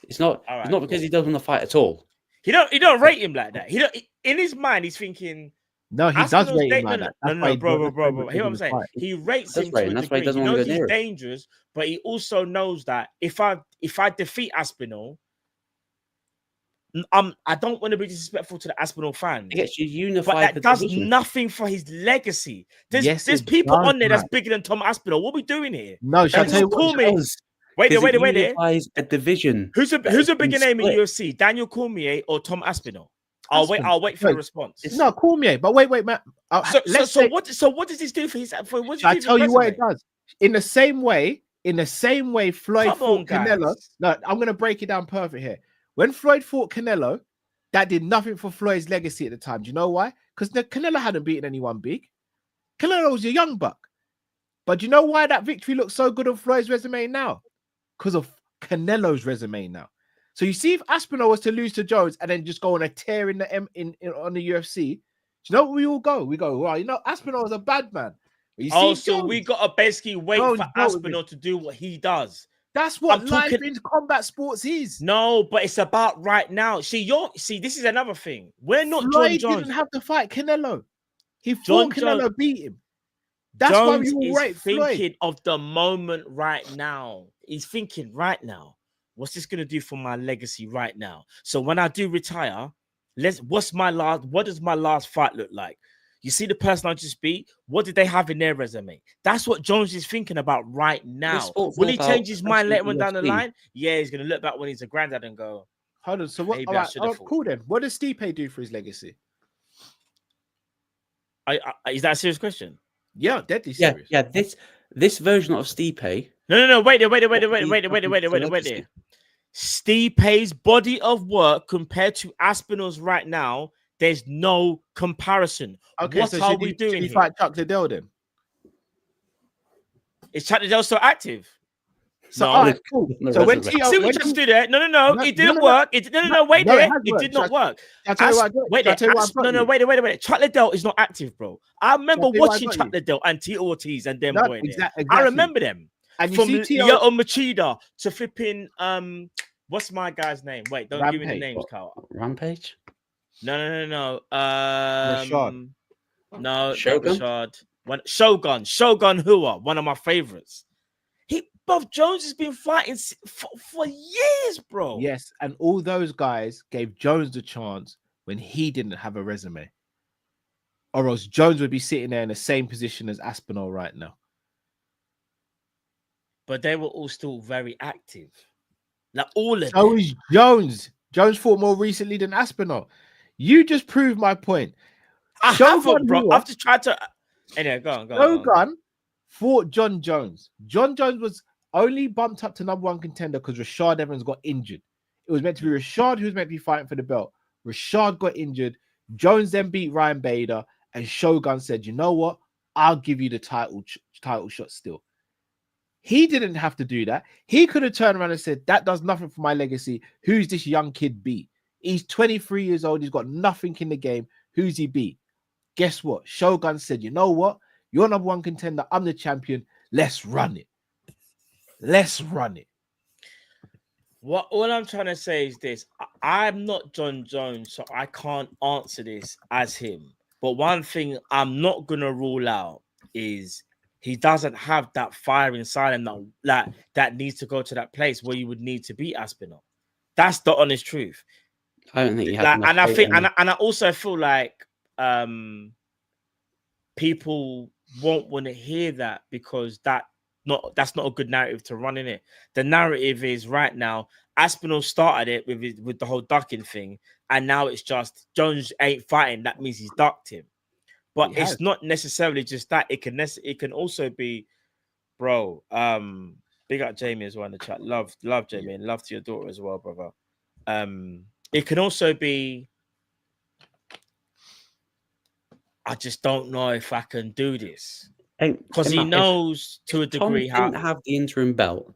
It's not. All right, it's not because cool. he doesn't want to fight at all. He don't rate him like that. He don't. In his mind, he's thinking. No, he does Aspinall's rate him no, like no, that. no, That's no, why bro. that's Hear why what he I'm doesn't saying? fight. He rates That's him right, to a and that's why he degree. He doesn't wanna knows go he's near him. dangerous, but he also knows that if I defeat Aspinall, I don't want to be disrespectful to the Aspinall fans, It gets you but unified. that does division. nothing for his legacy. There's Yes, there's it people does, on there that's Matt. bigger than Tom Aspinall. What are we doing here? No, shall I Daniel tell you what? Cormier. Wait there. Because it There. unifies a division. Who's a has been bigger name in split. UFC? Daniel Cormier or Tom Aspinall? I'll wait for the Wait, response. No, Cormier. But wait, Matt. So what does this do for his? What does I he do for tell his you what it resume? does. In the same way, Floyd Come fought on, Canelo. guys. No, I'm gonna break it down perfect here. When Floyd fought Canelo, that did nothing for Floyd's legacy at the time. Do you know why? Because Canelo hadn't beaten anyone big. Canelo was a young buck. But do you know why that victory looks so good on Floyd's resume now? Because of Canelo's resume now. So you see, if Aspinall was to lose to Jones and then just go on a tear in the on the UFC, do you know what we all go? We go, well, Aspinall was a bad man. But you see, So we got to basically wait Jones for dealt with Aspinall to do what he does. That's what I'm life talking- in combat sports is. No, but it's about right now. See, this is another thing. We're not Floyd Jon Jones. didn't have to fight Canelo. He Jon fought Canelo, Jones- beat him. That's Jones why we all is rate thinking Floyd. of the moment right now. He's thinking right now. What's this gonna do for my legacy right now? So when I do retire, what does my last fight look like? You see the person I just beat, what did they have in their resume? That's what Jones is thinking about right now. sport's Will all he about change his mind later on down the UFC. line? Yeah, he's gonna look back when he's a granddad and go, Hold on. So what? Maybe All I right, should've fought. cool then. What does Stipe do for his legacy? is that a serious question? Yeah, deadly Yeah, serious. yeah. This version of Stipe. No. Wait there. What is Stipe's body of work compared to Aspinall's right now, there's no comparison. Okay, What so are should we he, doing should he here? fight Chuck Liddell then? Is Chuck Liddell still active? So, No. all right, cool. No So when resume. T.O. See what when you just T- do there? No. No, It didn't no. work. Wait it there. has It worked. did not work. I'll tell you what I got. Wait Shall I there. tell you what I've got you? Wait. Chuck Liddell is not active, bro. I remember Shall I tell you what I watching got Chuck you? Liddell and Tito Ortiz and them No, boy there. exactly. I remember them. And you From see T.O. Lyoto Machida to flipping what's my guy's name? Wait, don't give me the Rampage. names, Carl. Rampage. No. Rashad. No, Shogun? not Rashad. Shogun Hua, one of my favorites. Bob Jones has been fighting for years, bro. Yes, and all those guys gave Jones the chance when he didn't have a resume. Or else Jones would be sitting there in the same position as Aspinall right now. But they were all still very active. Like all of So them. is Jones. Jones fought more recently than Aspinall. You just proved my point. I Shogun haven't, bro. Hua- I've just tried to. Anyway, go on, go on. Shogun fought Jon Jones. Jon Jones was only bumped up to #1 contender because Rashad Evans got injured. It was meant to be Rashad who was meant to be fighting for the belt. Rashad got injured. Jones then beat Ryan Bader, and Shogun said, "You know what? I'll give you the title shot still." He didn't have to do that. He could have turned around and said, "That does nothing for my legacy. Who's this young kid beat? He's 23 years old. He's got nothing in the game. Who's he beat?" Guess what? Shogun said, "You know what? You're #1 contender. I'm the champion. Let's run it. Let's run it." What all I'm trying to say is this: I'm not Jon Jones, so I can't answer this as him. But one thing I'm not gonna rule out is he doesn't have that fire inside him that needs to go to that place where you would need to beat Aspinall. That's the honest truth. I don't think he has. And I also feel like people won't want to hear that because that's not a good narrative to run in it. The narrative is right now Aspinall started it with the whole ducking thing, and now it's just Jones ain't fighting. That means he's ducked him. But it's not necessarily just that. It can also be, bro. Big up Jamie as well in the chat. Love Jamie, and love to your daughter as well, brother. It can also be, I just don't know if I can do this because he knows to a degree how. Tom didn't have the interim belt,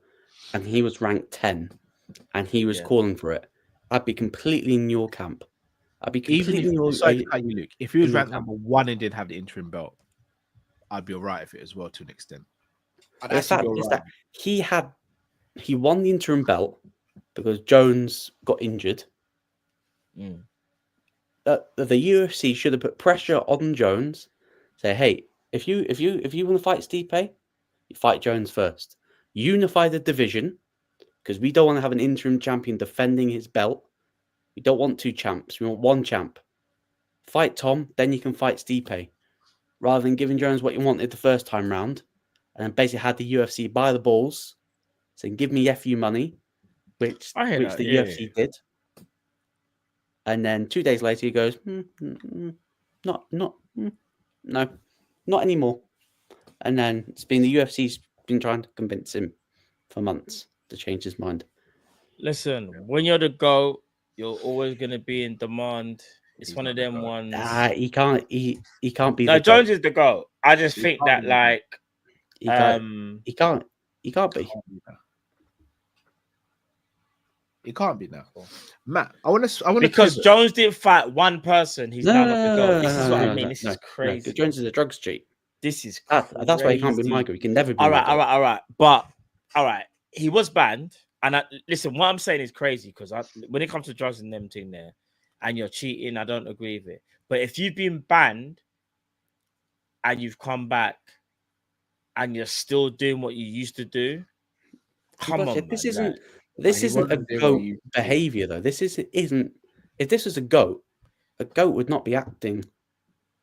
and he was ranked 10, and he was calling for it. I'd be completely in your camp. I'd be completely if he was ranked #1 and did have the interim belt, I'd be alright with it as well to an extent. He won the interim belt because Jones got injured. The UFC should have put pressure on Jones. Say, hey, if you want to fight Stipe, you fight Jones first. Unify the division because we don't want to have an interim champion defending his belt. We don't want 2 champs. We want 1 champ. Fight Tom, then you can fight Stipe. Rather than giving Jones what you wanted the first time round, and then basically had the UFC buy the balls, saying, "Give me FU money," which the UFC did. And then 2 days later, he goes, "No, not anymore." And then it's been the UFC's been trying to convince him for months to change his mind. Listen, when you're the GOAT, you're always going to be in demand. It's one of them ones. He can't be. No, Jones is the GOAT. I just think that he can't be. It can't be now, Matt. I want to because Jones didn't fight one person. He's now not the GOAT. This is what I mean. This is crazy. Jones is a drugs cheat. This is that's why he can't be my GOAT. He can never be. All right. But he was banned. And listen, what I'm saying is crazy because when it comes to drugs and them thing there, and you're cheating, I don't agree with it. But if you've been banned and you've come back and you're still doing what you used to do, come on, this isn't a GOAT behavior though. This isn't. If this was a GOAT would not be acting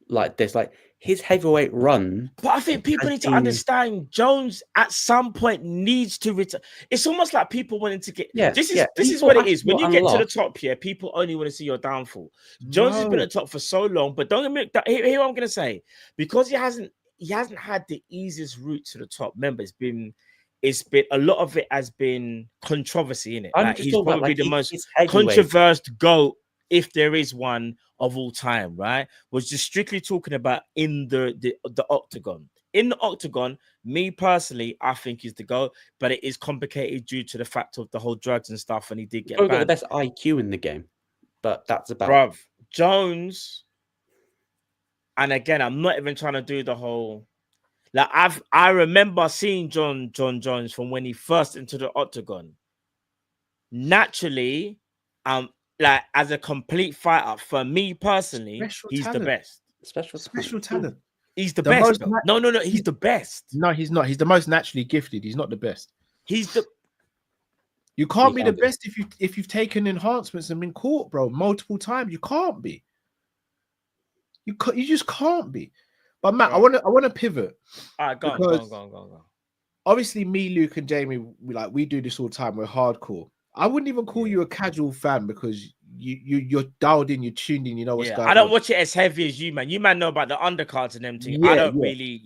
like this. Like his heavyweight run. But I think people need to understand Jones at some point needs to return. It's almost like people wanting to get. This is what it is. When you get to the top here, people only want to see your downfall. Jones has been at the top for so long, but don't admit that. Here what I'm gonna say, because he hasn't had the easiest route to the top. Remember, it's been a lot of it has been controversy in it. Like, he's probably the most controversial GOAT, if there is one of all time, right? Was just strictly talking about in the octagon. In the octagon, me personally, I think he's the GOAT, but it is complicated due to the fact of the whole drugs and stuff, and he did get banned. Got the best IQ in the game, but that's about Bruv, Jones. And again, I'm not even trying to do the whole. Like I remember seeing Jon Jones from when he first entered the octagon. Naturally, like as a complete fighter, for me personally, he's the best. Special talent. He's the best. No, he's the best. No, he's not. He's the most naturally gifted. He's not the best. You can't be the best if you've taken enhancements and been caught, bro, multiple times. You can't be. You just can't be. But Matt, I want to pivot. All right, go on. Obviously, me, Luke, and Jamie, we do this all the time. We're hardcore. I wouldn't even call you a casual fan because you're dialed in, you're tuned in, you know what's going on. I don't watch it as heavy as you, man. You man know about the undercards and them things. I don't really,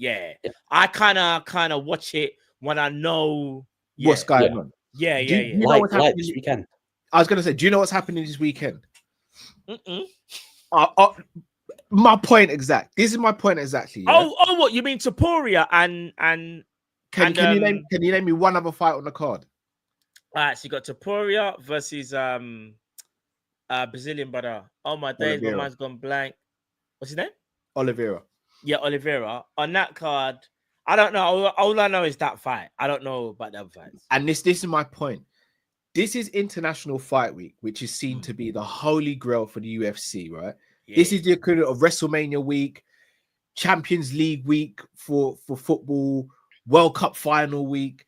I kind of watch it when I know what's going on. Do you know what's happening this weekend? I was gonna say, do you know what's happening this weekend? My point exact. This is my point exactly. Yeah? Oh, what you mean, Taporia and can you name me one other fight on the card? All right, so you got Taporia versus Brazilian brother. Oh my days, my mind's gone blank. What's his name? Oliveira. Yeah, Oliveira. On that card, I don't know. All I know is that fight. I don't know about the other fights. And this is my point. This is International Fight Week, which is seen to be the holy grail for the UFC, right? Yeah. This is the equivalent of WrestleMania week, Champions League week for football, World Cup final week.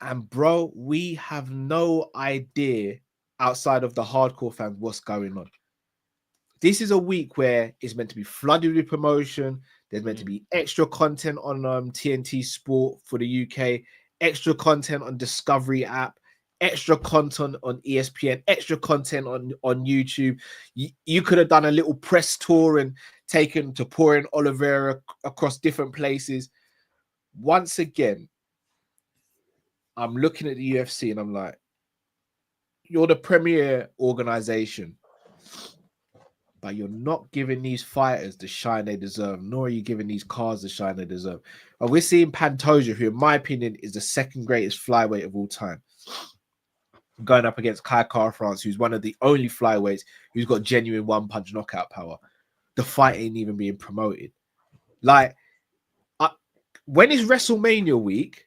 And bro, we have no idea outside of the hardcore fans what's going on. This is a week where it's meant to be flooded with promotion. There's meant to be extra content on TNT Sport for the UK, extra content on Discovery app, extra content on ESPN, extra content on YouTube. You could have done a little press tour and taken Taporia and Oliveira across different places. Once again, I'm looking at the UFC and I'm like, you're the premier organization, but you're not giving these fighters the shine they deserve, nor are you giving these cars the shine they deserve. And we're seeing Pantoja, who, in my opinion, is the second greatest flyweight of all time, going up against Kai Car-France, who's one of the only flyweights who's got genuine one-punch knockout power. The fight ain't even being promoted. Like, when it's WrestleMania week,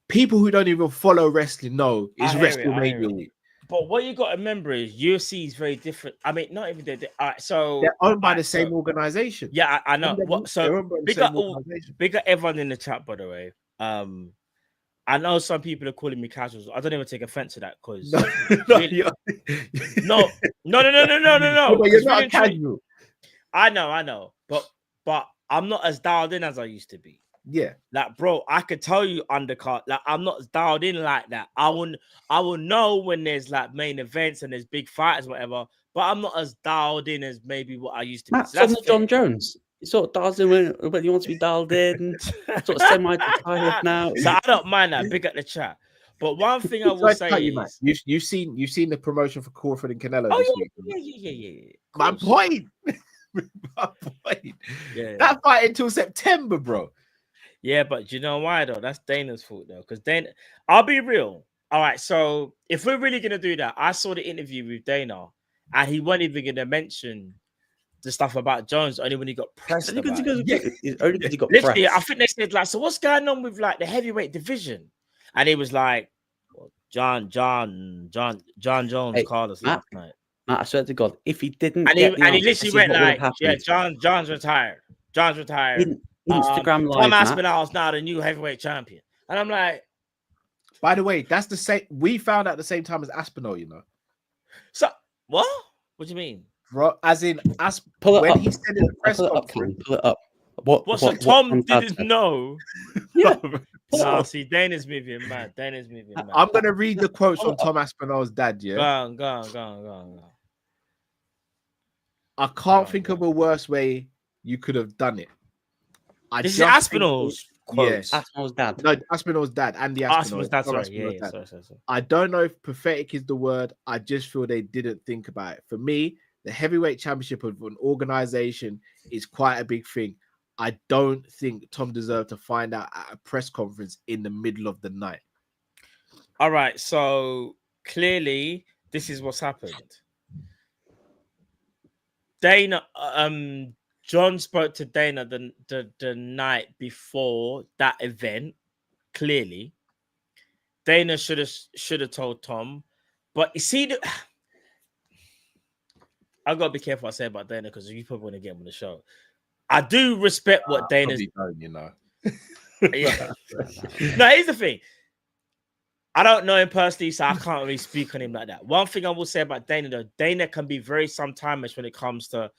people who don't even follow wrestling know it's WrestleMania week. But what you got to remember is UFC is very different. I mean, not even so they're owned by the same organization. Yeah, I know. Bigger everyone in the chat, by the way. I know some people are calling me casuals. I don't even take offense to that because no. But you're not casual. I know, but I'm not as dialed in as I used to be. Yeah, like bro, I could tell you undercard. Like I'm not dialed in like that. I will know when there's like main events and there's big fighters, whatever. But I'm not as dialed in as maybe what I used to be. So that's Jon Jones. He sort of dials in when he wants to be dialed in. Sort of semi-retired now. So I don't mind that. Big at the chat. But one thing I will say is you've seen the promotion for Crawford and Canelo this week. Yeah. My point. Yeah. That fight until September, bro. Yeah, but you know why though? That's Dana's fault though. Because Dana, I'll be real. All right, so if we're really gonna do that, I saw the interview with Dana, and he wasn't even gonna mention the stuff about Jones only when he got pressed. Only because he got literally, I think they said like, so what's going on with like the heavyweight division? And he was like, well, Jon Jones called us last night. Matt, I swear to God, if he didn't, and he literally went like, yeah, John's retired. John's retired. Instagram live. Tom Aspinall's now the new heavyweight champion, and I'm like, by the way, that's the same. We found out at the same time as Aspinall, you know. So what? What do you mean? Bro, as in pull it up. He said in the press conference. Pull it up. What? So Tom didn't know. Yeah. No, see, Dana's moving mad. I'm gonna read the quotes from Tom Aspinall's dad. Yeah. Go on. I can't think of a worse way you could have done it. This is Aspinall's quotes. Yeah. Aspinall's dad. No, Aspinall's dad and the Aspinall's dad. Sorry. Sorry. I don't know if pathetic is the word. I just feel they didn't think about it. For me, the heavyweight championship of an organization is quite a big thing. I don't think Tom deserved to find out at a press conference in the middle of the night. All right. So clearly, this is what's happened. Dana, John spoke to Dana the night before that event. Clearly, Dana should have told Tom, but you see, I've got to be careful what I say about Dana because you probably want to get him on the show. I do respect what Dana's. You know. Yeah. No, here's the thing. I don't know him personally, so I can't really speak on him like that. One thing I will say about Dana, though, Dana can be very sometimes when it comes to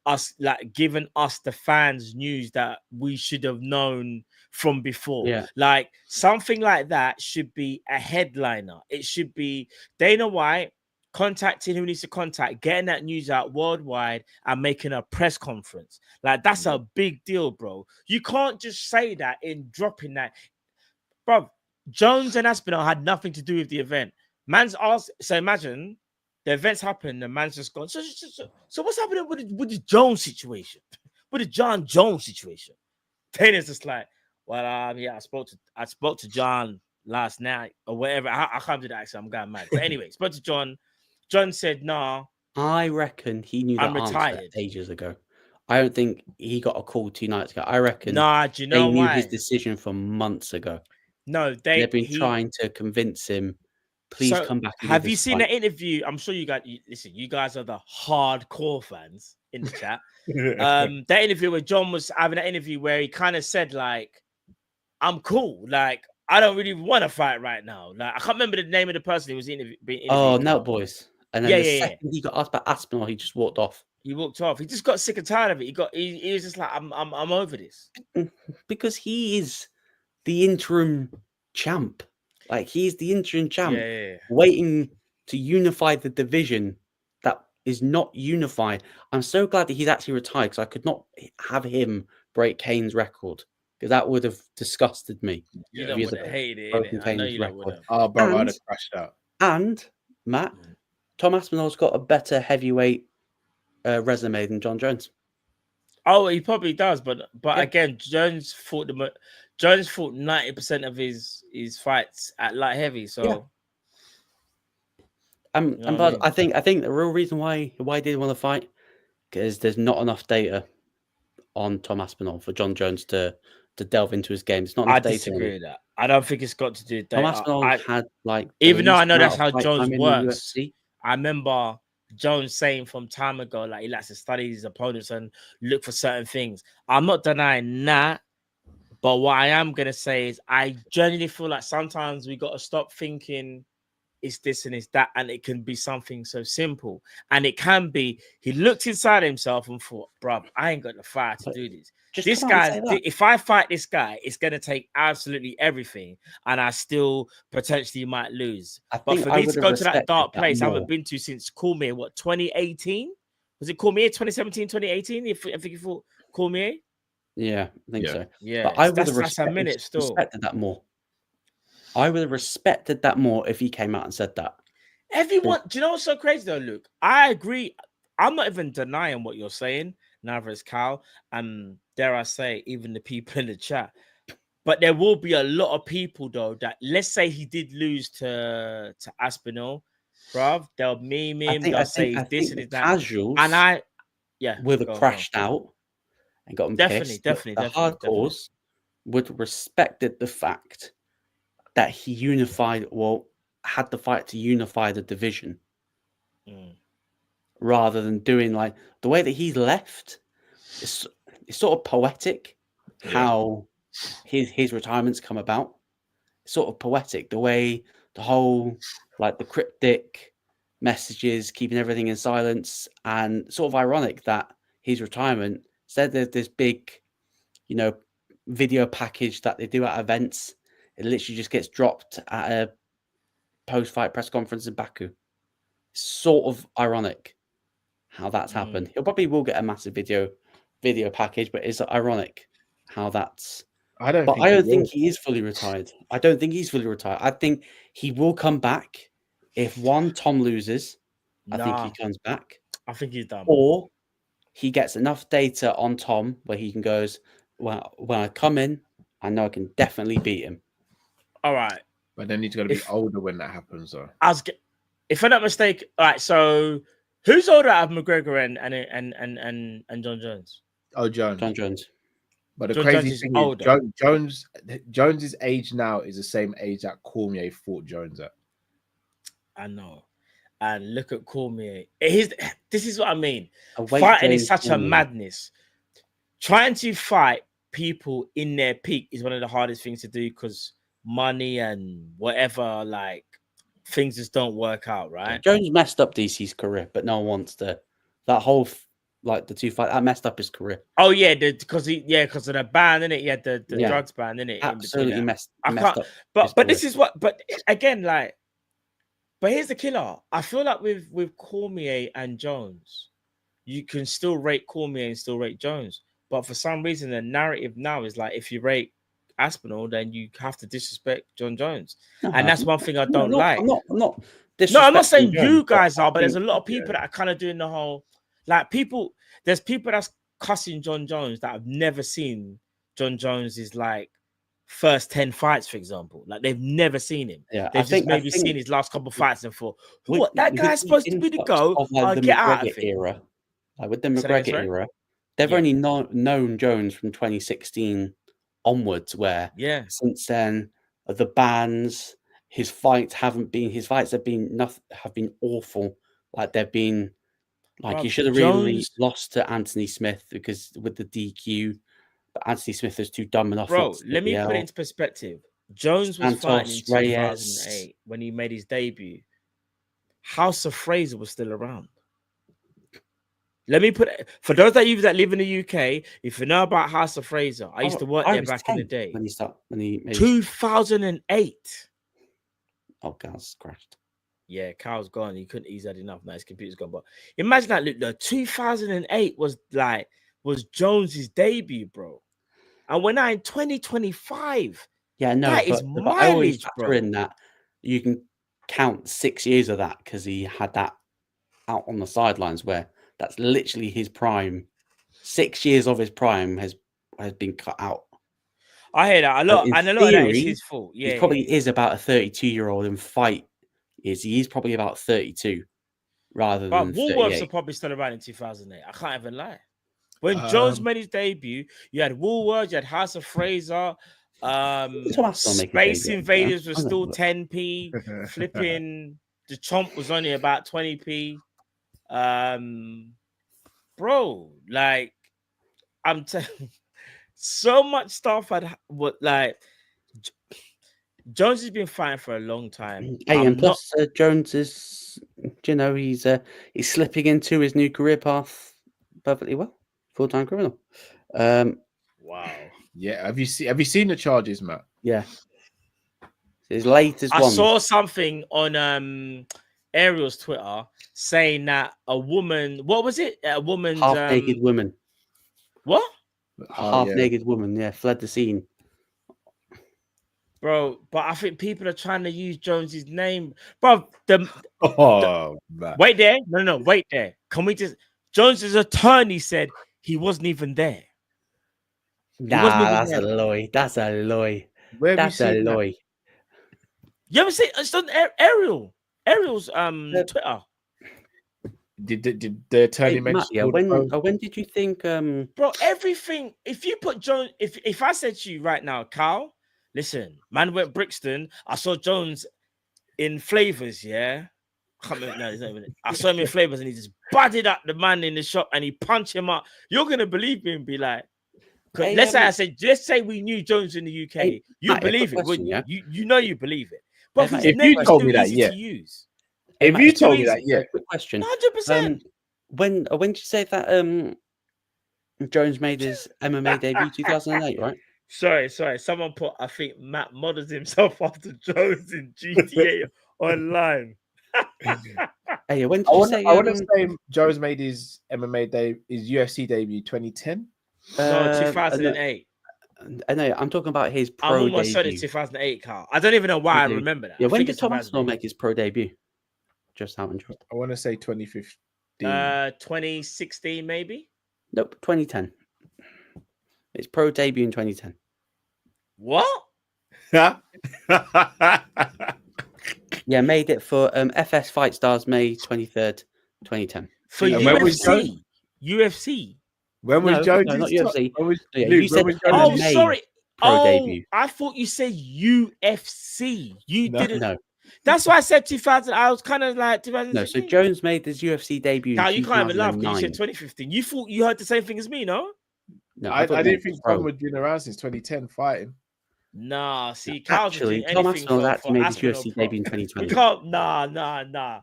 us, like giving us the fans news that we should have known from before. Yeah. Like something like that should be a headliner. It should be Dana White contacting who needs to contact, getting that news out worldwide, and making a press conference. Like, that's a big deal, bro. You can't just say that in dropping that. Bro, Jones and Aspinall had nothing to do with the event. Man's asked, so imagine the events happen, the man's just gone. So what's happening with the Jones situation? With the Jon Jones situation? Then it's just like, well, yeah, I spoke to John last night or whatever. I can't do that accent. I'm going mad. But anyway, spoke to John. John said, "Nah, I reckon he knew that I'm answer retired." ages ago. I don't think he got a call 2 nights ago. I reckon Nah, do you they know knew why? his decision from months ago. No, They've been trying to convince him, please So, come back. And have do you this seen fight. the interview? I'm sure you guys listen. You guys are the hardcore fans in the chat. That interview where John was having an interview where he kind of said, like, "I'm cool. Like, I don't really want to fight right now." Like, I can't remember the name of the person who was being interviewed. Oh, Nelt Boys. And then Yeah, the yeah, yeah. second he got asked about Aspinall, he just walked off. He walked off. He just got sick and tired of it. He was just like, I'm over this. Because he is the interim champ. Like, he's the interim champ, Yeah. waiting to unify the division that is not unified. I'm so glad that he's actually retired, because I could not have him break Kane's record, because that would have disgusted me. You if don't he would had have hated it, broken innit? I know Kane's you don't would record. have. Oh, bro, I'd And- have crashed out. And Matt, Tom Aspinall's got a better heavyweight resume than Jon Jones. Oh, he probably does, but Yeah. again, Jones fought 90% of his fights at light heavy. So Yeah. You know And what I but mean? I think the real reason why he didn't want to fight, because there's not enough data on Tom Aspinall for Jon Jones to delve into his game. It's not enough I data. disagree with that. I don't think it's got to do with Tom that. Aspinall had like the Even though I least know that's amount how of fight Jones time in the works. UFC. I remember Jones saying from time ago, like, he likes to study his opponents and look for certain things. I'm not denying that, but what I am gonna say is I genuinely feel like sometimes we got to stop thinking it's this and it's that, and it can be something so simple. And it can be he looked inside himself and thought, bruv, I ain't got the fire to But do this. Just This come out and guy's say that. if I fight this guy, it's gonna take absolutely everything, and I still potentially might lose. I But think for I me to would have go to that respected dark that place I more. haven't been to since Cormier, what, 2018? Was it Cormier 2017, 2018? I think you fought Cormier. Yeah, I think Yeah. so. Yeah, But I would have that's a minute still. respected that more. I would have respected that more if he came out and said that. Everyone, do you know what's so crazy though, Luke? I agree. I'm not even denying what you're saying. Neither is Cal, and dare I say, even the people in the chat. But there will be a lot of people though that, let's say he did lose to Aspinall, bruv. They'll meme him. They'll say he's this and the he's that. casuals And I, yeah, would have go on. crashed out and gotten Definitely, pissed. But the hardcores would have respected the fact that he had the fight to unify the division, rather than doing like the way that he's left. It's sort of poetic how his retirement's come about. It's sort of poetic the way the whole, like, the cryptic messages, keeping everything in silence, and sort of ironic that his retirement said there's this big, video package that they do at events. It literally just gets dropped at a post-fight press conference in Baku. Sort of ironic how that's happened. He'll probably will get a massive video package, but it's ironic how that's. I don't think he is fully retired. I don't think he's fully retired. I think he will come back if Tom loses. I think he comes back. I think he's done. Or he gets enough data on Tom where he can goes, well, when I come in, I know I can definitely beat him. All right. But then he's going to be older when that happens, though. If I'm not mistaken, all right. So who's older out of McGregor and Jon Jones? Oh, Jones. Jon Jones. But the Jon crazy Jones is thing older. is, Jones's age now is the same age that Cormier fought Jones at. I know. And look at Cormier. This is what I mean. Await Fighting James is such Cormier. a madness. Trying to fight people in their peak is one of the hardest things to do because money and whatever, like, things just don't work out, right? Jones messed up DC's career, but no one wants to. That whole the two fight that messed up his career. Oh yeah, because of the ban, innit? He had the drugs ban, innit? Absolutely messed I up. But this is what. But again, like, But here's the killer. I feel like with Cormier and Jones, you can still rate Cormier and still rate Jones. But for some reason, the narrative now is like if you rate Aspinall, then you have to disrespect Jon Jones. No, And that's one thing I don't no, like. I'm not No, I'm not disrespecting saying Jones, you but guys I are, but there's a think- lot of people that are kind of doing the whole like people. There's people that's cussing Jon Jones that have never seen Jon Jones's like first 10 fights, for example. Like they've never seen him. Yeah, They've I just think maybe seen his last couple of fights and thought, with- what, that with guy's the supposed to be the influx GOAT. of, like, the Get out McGregor of it. era. Like with the Say that again, McGregor sorry? era, they've Yeah. only known Jones from 2016 onwards, where Yeah. since then the bans, his fights have been awful. Like they've been like Bruv, he should have really Jones- lost to Anthony Smith because with the DQ, but Anthony Smith was too dumb enough. Bro, not to let me take the put it L. into perspective. Jones was fighting in Santos, Reyes. 2008 when he made his debut. House of Fraser was still around. Let me put it for those of you that live in the UK. If you know about House of Fraser, I used to work there was back in the 10 day. when he made 2008. oh God's crashed. Yeah, Carl's gone. He's had enough now. His computer's gone. But imagine that. Look, the 2008 was Jones's debut, bro. And we're now in 2025. Yeah, no, That is but I always mileage, factor bro. in that you can count 6 years of that because he had that out on the sidelines where that's literally his prime. 6 years of his prime has been cut out. I hear that a lot, in and a lot of that is theory, his fault. Yeah, he probably yeah. is about a 32-year-old in fight. He's probably about 32 rather But than Woolworths 38. are probably still around in 2008. I can't even lie. When Jones made his debut, you had Woolworths, you had House of Fraser, Space Invaders was still 10p, flipping the Chomp was only about 20p. Bro, like I'm telling so much stuff had what like Jones has been fighting for a long time. Hey, and plus Jones is, he's slipping into his new career path perfectly well. Full-time criminal. Wow. Yeah, have you seen the charges, Matt? Yeah. His latest I one. saw something on Ariel's Twitter saying that a woman, what was it? A woman's half-naked woman. What? Half-naked woman, yeah, fled the scene. Bro, but I think people are trying to use Jones's name. Bro, Man. wait there. No, wait there. Can we just Jones's attorney said he wasn't even there. Nah, that's a lie. That's a lie. Where have you That's a seen that? lie. You ever see it's on Ariel's Twitter. Did the attorney Hey, mention? Matt, when did you think Bro, everything. If you put Jones, if I said to you right now, Carl, listen, man went Brixton. I saw Jones in Flavors, yeah. I can't remember, no, it's not even it. I saw him in Flavors and he just butted up the man in the shop and he punched him up. You're gonna believe me and be like, Hey, let's say we knew Jones in the UK. Hey, You Matt, believe it, question, wouldn't you? yeah? You know you believe it. But Hey, Matt, his if name you is told too me that, easy yeah. to use. If Matt, you it's told me easy. that, yeah. quick question. 100%. When did you say that Jones made his MMA debut 2008, right? Sorry. Someone put, I think Matt models himself after Jones in GTA Online. Hey, when did I you want say to say Jones made his his UFC debut 2010. No, 2008. I know, I'm talking about his I'm pro almost certain debut. 2008, Carl. I don't even know why I Pro remember that. Yeah, I when think did it's Tom Aspinall 2008. make his pro debut? Just out of interest. I want to say 2015. 2016 maybe. Nope, 2010. It's pro debut in 2010. What? Yeah, made it for FS Fight Stars May 23rd, 2010. For And when was UFC. UFC. When was No, Jones? no, not UFC. When was, Yeah, Luke, you said when was Oh, Jones? MMA sorry. pro debut. I thought you said UFC. You No. didn't. No, That's why I said 2000. I was kind of like 2016. no. So Jones made his UFC debut Carl, in you can't even laugh because you 2009. said 2015. You thought you heard the same thing as me, no? No, I thought you didn't meant think pro. Tom had been around since 2010 fighting. Nah, see, Carl's Actually, doing Tom anything Aspinall for actually made his Aspinall UFC Pro. debut in We 2020. can't. Nah.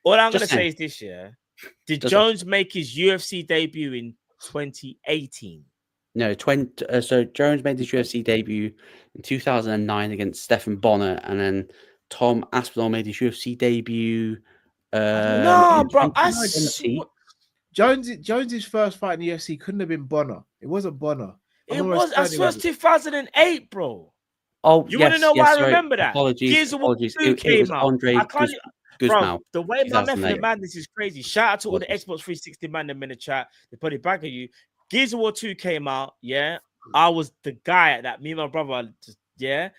All I'm Just gonna say saying. is this year: did Just Jones make his UFC debut in 2018? No, so Jones made his UFC debut in 2009 against Stephan Bonner, and then Tom Aspinall made his UFC debut. No, bro. Jones's first fight in the UFC couldn't have been Bonner. It wasn't Bonner. It was as first 2008, bro. Oh, you want to know why I remember that? Apologies. Gears of War 2 It was came out. Andre I can't, bro, Guzmão, the way my method 2008. of madness is crazy. Shout out to all the Xbox 360 man in the chat. They put it back at you. Gears of War 2 came out. Yeah, I was the guy at that. Me and my brother. Yeah,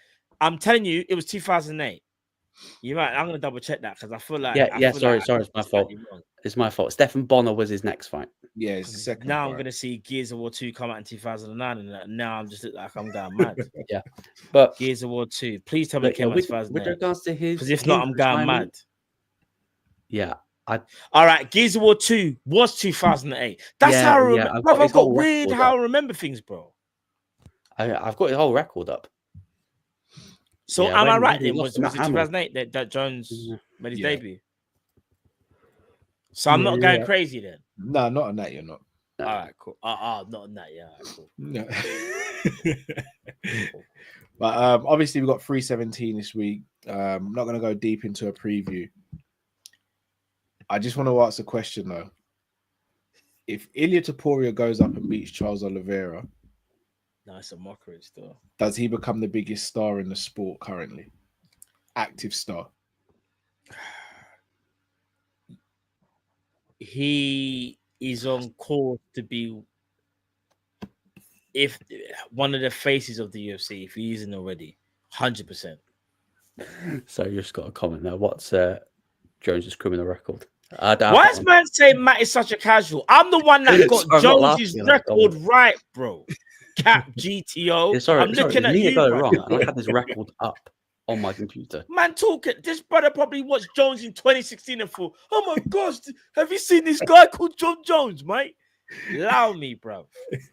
I'm telling you, it was 2008. You're right. I'm gonna double check that because I feel like sorry, it's my fault. It's my fault. Stephen Bonner was his next fight. Yeah, it's the second. Now fight. I'm gonna see Gears of War 2 come out in 2009, and now I'm just like I'm going mad. Yeah, but Gears of War 2. Please tell me it came out in 2008. With regards to his, because if not, I'm going mad. Yeah, all right. Gears of War 2 was 2008. That's how I remember. I've got weird how I remember things, bro. I've got his whole record up. So am I right then? Was it 2008 that Jones made his debut? So I'm not going crazy then. No, not on that. You're not. All right, cool. Not on that. Yeah, cool. No. But obviously we've got 317 this week. I'm not going to go deep into a preview. I just want to ask a question though. If Ilia Topuria goes up and beats Charles Oliveira, no, it's a mockery still. Does he become the biggest star in the sport currently? Active star. He is on course to be one of the faces of the UFC, if he isn't already, 100%. So you just got a comment there. What's Jones's criminal record? Why is man saying Matt is such a casual? I'm the one that got Jones's record right, bro. Cap GTO. I'm looking at you. Got it wrong. I had this record up on my computer. Man, this brother probably watched Jones in 2016 and thought, "Oh my gosh, have you seen this guy called Jon Jones, mate?" Allow me, bro.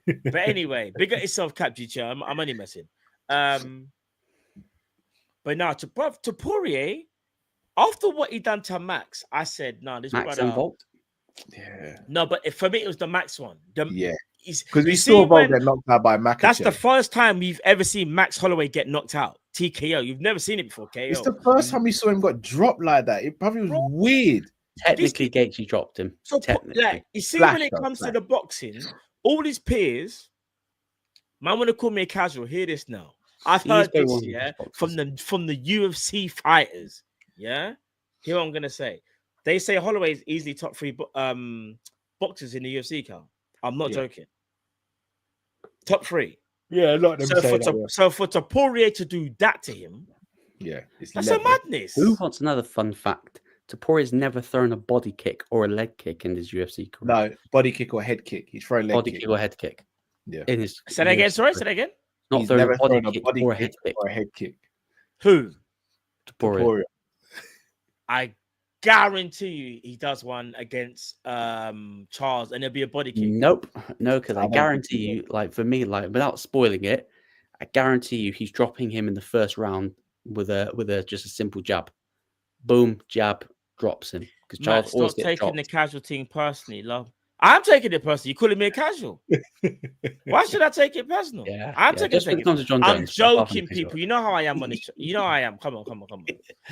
But anyway, big up yourself, Cap GTO. I'm only messing. But now to Poirier, after what he done to Max, I said, "No, this Max brother." Volt? Yeah. No, but for me, it was the Max one. Because we saw Volt get knocked out by Makachev. That's the first time we've ever seen Max Holloway get knocked out. TKO. You've never seen it before, KO. It's the first time we saw him got dropped like that. It probably was weird. Technically, Gaethje dropped him. So, like, you see, when it comes to the boxing, all his peers, man, want to call me a casual. Hear this now. I've heard this, from the UFC fighters. Yeah, hear what I'm gonna say. They say Holloway is easily top 3 boxers in the UFC, Cal. I'm not joking. Top 3. Yeah, a lot of them so for Poirier to do that to him, that's a madness. Who wants another fun fact? Poirier's never thrown a body kick or a leg kick in his UFC career. No, body kick or head kick. He's thrown leg kick or head kick. Yeah. Say that again. Sorry, say that again. Not He's thrown never a body thrown kick a body or a kick head kick. or a head kick. Who? Poirier. I guarantee you he does one against Charles and it'll be a body kick. Nope. No, because I guarantee you, like for me, like without spoiling it, I guarantee you he's dropping him in the first round with a just a simple jab. Boom, jab, drops him. Because Charles always gets taking dropped. the casual thing personally, love. I'm taking it personally. You're calling me a casual. Why should I take it personal? Yeah, I'm taking it. Comes to Jon Jones, I'm joking, people. You know how I am on this show. You know how I am. Come on.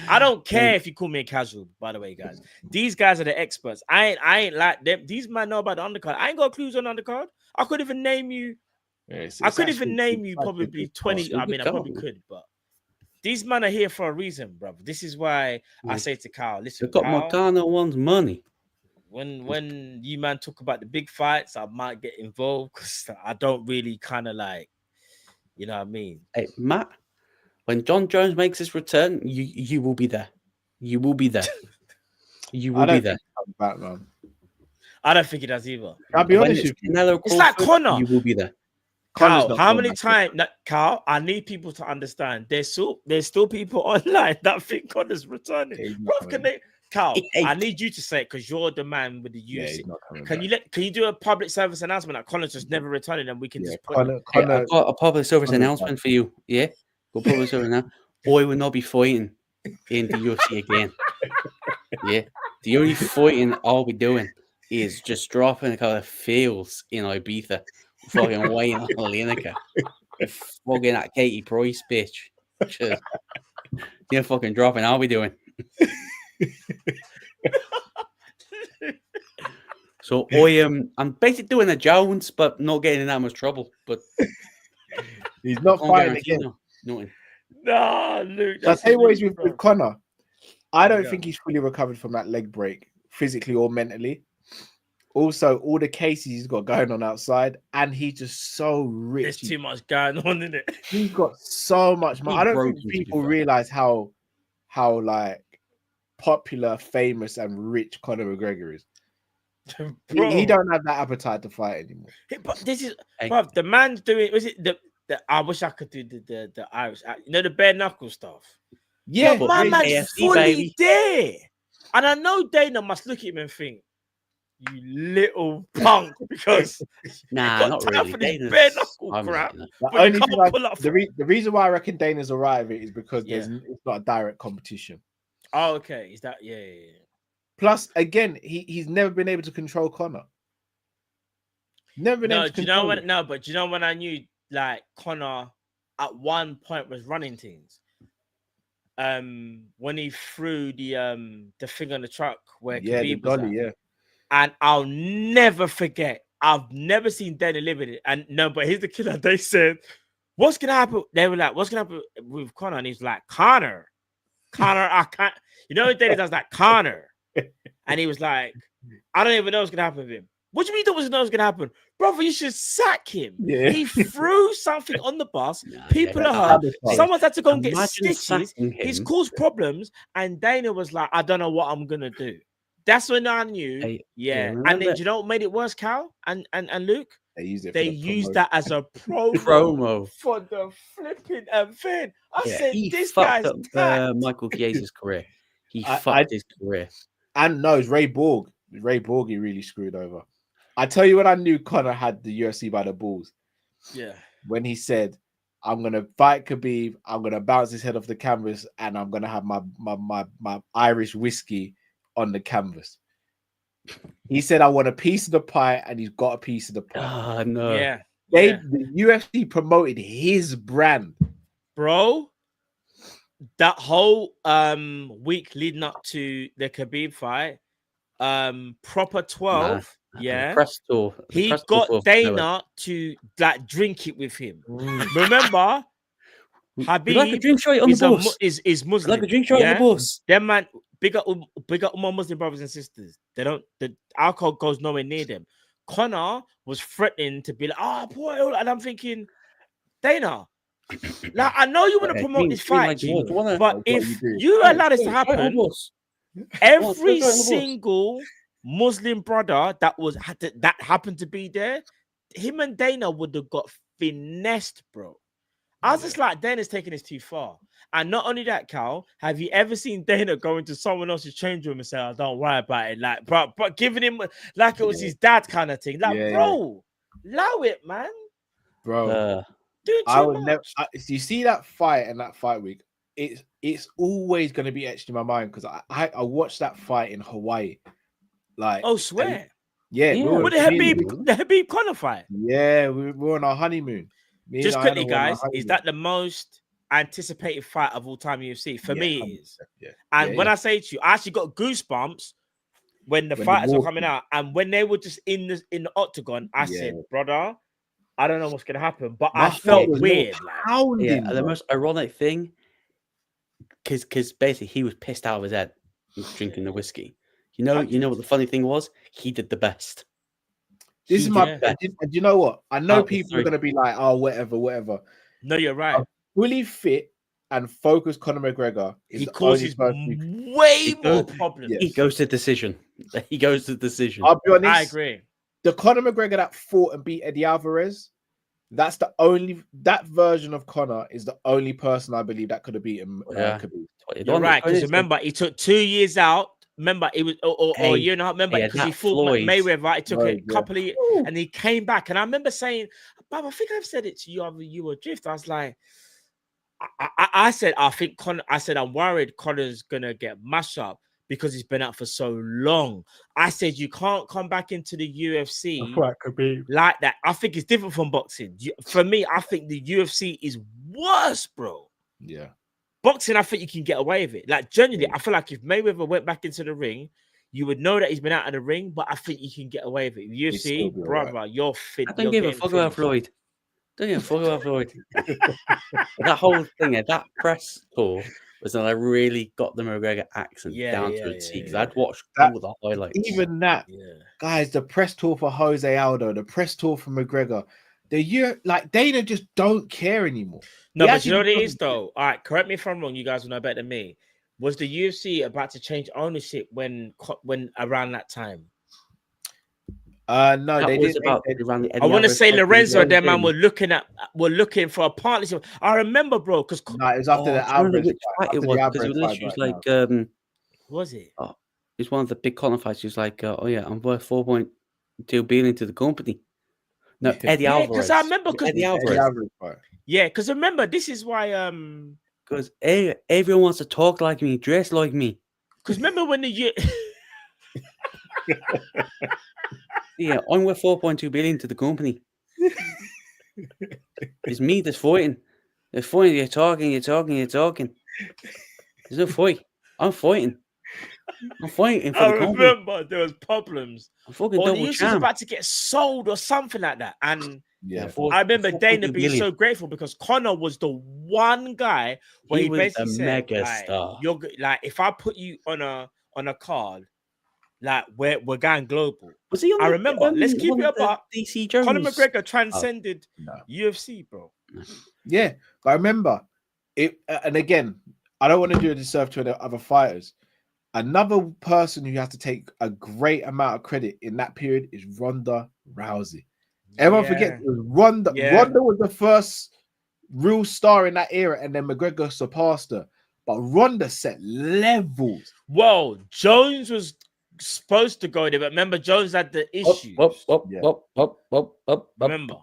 I don't care if you call me a casual, by the way, guys. These guys are the experts. I ain't like them. These men know about the undercard. I ain't got clues on undercard. I could even name you. I could even name you probably 20. I mean, I probably could, but these men are here for a reason, brother. This is why I say to Kyle, listen, you've got Morgana wants money. When you man talk about the big fights, I might get involved because I don't really kind of like, you know what I mean? Hey, Matt, when Jon Jones makes his return, you will be there. You will be there. You will be there. Batman. I don't think he does either. I'll be honest with you. It's like Conor. You will be there. Carl, how many times, Carl? I need people to understand. There's still people online that think Conor's returning. Bro, can they? Carl, I need you to say it because you're the man with the UFC. Can you do a public service announcement that Conor's just never returning and we can just put I've got a public service announcement for you. Yeah, go public service now. Boy will not be fighting in the UFC again. Yeah, the only fighting I'll be doing is just dropping a couple of fields in Ibiza, fucking waiting on Lineker, fucking that Katie Price bitch. You're fucking dropping. How are we doing? So I'm basically doing a Jones, but not getting in that much trouble. But He's not can't fighting guarantee again. nothing. Nah, Luke. So I'll That's tell you what elite, he's with bro. Conor. I don't Yeah. think he's fully recovered from that leg break, physically or mentally. Also, all the cases he's got going on outside, and he's just so rich. There's too much going on in it. He's got so much money. He I don't broke think him, to be people fair. realize how like popular, famous, and rich Conor McGregor is. He don't have that appetite to fight anymore. But this is, Hey. bro, the man's doing. Was it the? I wish I could do the Irish, the bare knuckle stuff. Yeah, But my yeah, man's AFC, fully baby. there, and I know Dana must look at him and think, "You little punk," because Nah, got not time really. for this Dana's- bare knuckle I'm crap. not, The But you only can't thing pull up. the reason why I reckon Dana's alright with it is because Yeah. it's not a direct competition. Oh, okay. Is that yeah. Plus, again, he's never been able to control Conor. Never been able No, to do you know control when? him. No, but do you know when I knew like Conor at one point was running things. When he threw the thing on the truck where Yeah, the Khabib was dolly, at. yeah. And I'll never forget. I've never seen Dana live in it. And no, but here's the killer. They said, "What's gonna happen?" They were like, "What's gonna happen with Conor?" And he's like, Conor, I can't." You know, Dana does that, Conor, and he was like, "I don't even know what's gonna happen with him." What do you mean? Don't know what's gonna happen, brother? You should sack him. Yeah. He threw something on the bus. Nah, People yeah, are hurt. Hey, Someone's had to go and get Imagine stitches. sacking He's him. caused problems, and Dana was like, "I don't know what I'm gonna do." That's when I knew. Hey, Yeah, and remember- then do you know what made it worse, Cal and Luke? They used it. They for the used promotion. that as a promo Promo. for the flipping event. I Yeah, said, he "This fucked guy's up tapped." Michael Chiesa's career. He I- fucked his career. And no, it's Ray Borg. Ray Borg he really screwed over. I tell you when I knew Conor had the UFC by the balls. Yeah, When he said, "I'm gonna fight Khabib, I'm gonna bounce his head off the canvas, and I'm gonna have my Irish whiskey on the canvas." He said, "I want a piece of the pie," and he's got a piece of the pie. Ah, no. yeah, The UFC promoted his brand. bro. That whole week leading up to the Khabib fight, proper 12, yeah. Press tour. The He press tour got for- Dana to like drink it with him. Remember, We'd like a Habib drink straight on is the a bus. is We'd Muslim. like a drink straight on yeah? the bus. Them man, big up all my Muslim brothers and sisters. The alcohol goes nowhere near them. Conor was threatening to be like, "Oh boy," and I'm thinking, Dana, like I know you want to Yeah, promote drink- this drink fight, like G, you wanna- but what if you do. you allow this to Drink straight on happen, the bus. every straight on the bus. single Muslim brother that happened to be there, him and Dana would have got finessed, bro. I was just like, Dana's taking this too far. And not only that, Cal, have you ever seen Dana go into someone else's change room and say, "Oh, don't worry about it," like, but giving him like it was his dad kind of thing, like, Yeah, bro, allow it, man. Bro. Doing I too would never. much. You see that fight and that fight week. It's always going to be etched in my mind because I watched that fight in Hawaii. Like, Oh, swear. yeah, Yeah. we were, What the me and- Habib Conor fight? yeah, we were on our honeymoon. Me and Just Diana quickly, were on our guys, is honeymoon. that the most anticipated fight of all time UFC? For Yeah, me, it 100%, is. yeah. And Yeah, when yeah. I say to you, I actually got goosebumps when the When fighters they were walked coming in. out, and when they were just in the octagon, I Yeah. said, "Brother, I don't know what's gonna happen," but My I felt heart was weird. Like, pounding, Yeah, and the bro. most ironic thing, because basically he was pissed out of his head drinking the whiskey. You know what the funny thing was? He did the best. This He is my. did the best. Do you know what? I know Out of the people are three. going to be like, "Oh, whatever." no, you're right. Fully fit and focused Conor McGregor is He the only causes person who- way He more goes- problems. Yeah. He goes to decision. He goes to decision. I'll be honest. I agree. The Conor McGregor that fought and beat Eddie Alvarez, that version of Conor is the only person I believe that could have beaten Yeah. Khabib. You're right, because remember, he took 2 years out. Remember, it was or a Hey, year and a half. Remember, hey, because he that fought Floyd. Mayweather. It took a Floyd, yeah. couple of years, and he came back. And I remember saying, "Bob, I think I've said it to you. Either you or Drift." I was like, I said, I think Conor. I said, I'm worried Conor's gonna get mashed up because he's been out for so long. I said, you can't come back into the UFC like that. I think it's different from boxing. For me, I think the UFC is worse, bro. Yeah. Boxing, I think you can get away with it. Like genuinely, I feel like if Mayweather went back into the ring, you would know that he's been out of the ring. But I think you can get away with it. UFC, still be brother, you're fit. I don't give a fuck about Floyd. Don't give a fuck about Floyd. That whole thing, that press tour was when I really got the McGregor accent down to a T. Because I'd watched all the highlights. Even that, guys, the press tour for Jose Aldo, the press tour for McGregor, like Dana just don't care anymore. No, but you know what it is though. All right, correct me if I'm wrong. You guys will know better than me. Was the UFC about to change ownership when around that time? No, they did. I want to say Lorenzo and them man were looking for a partnership. I remember, bro, because no, it was after the Alvarez fight. It was because it was literally like, was it? Oh, it's one of the big Conor fights. He was like, oh yeah, I'm worth $4.2 billion to the company. No, Eddie Alvarez. Because I remember, Eddie Alvarez. Yeah, because remember, this is why because everyone wants to talk like me, dress like me. Because remember when yeah, I'm worth $4.2 billion to the company. It's me that's fighting. They're fighting. You're talking. There's no fight. I'm fighting. For the company. I remember there was problems. I'm fucking or double the UFC's champ. about to get sold or something like that. And yeah, I remember Dana being so grateful because Conor was the one guy where he basically said, mega star. "You're like, if I put you on a card, like we're going global." Was he on I remember. Let's keep it about DC Jones. Conor McGregor transcended UFC, bro. Yeah, but I remember it. And again, I don't want to do a disservice to the other fighters. Another person who has to take a great amount of credit in that period is Ronda Rousey. Everyone forgets it was Ronda. Yeah. Ronda was the first real star in that era, and then McGregor surpassed her. But Ronda set levels. Well, Jones was supposed to go there, but remember Jones had the issues. Remember,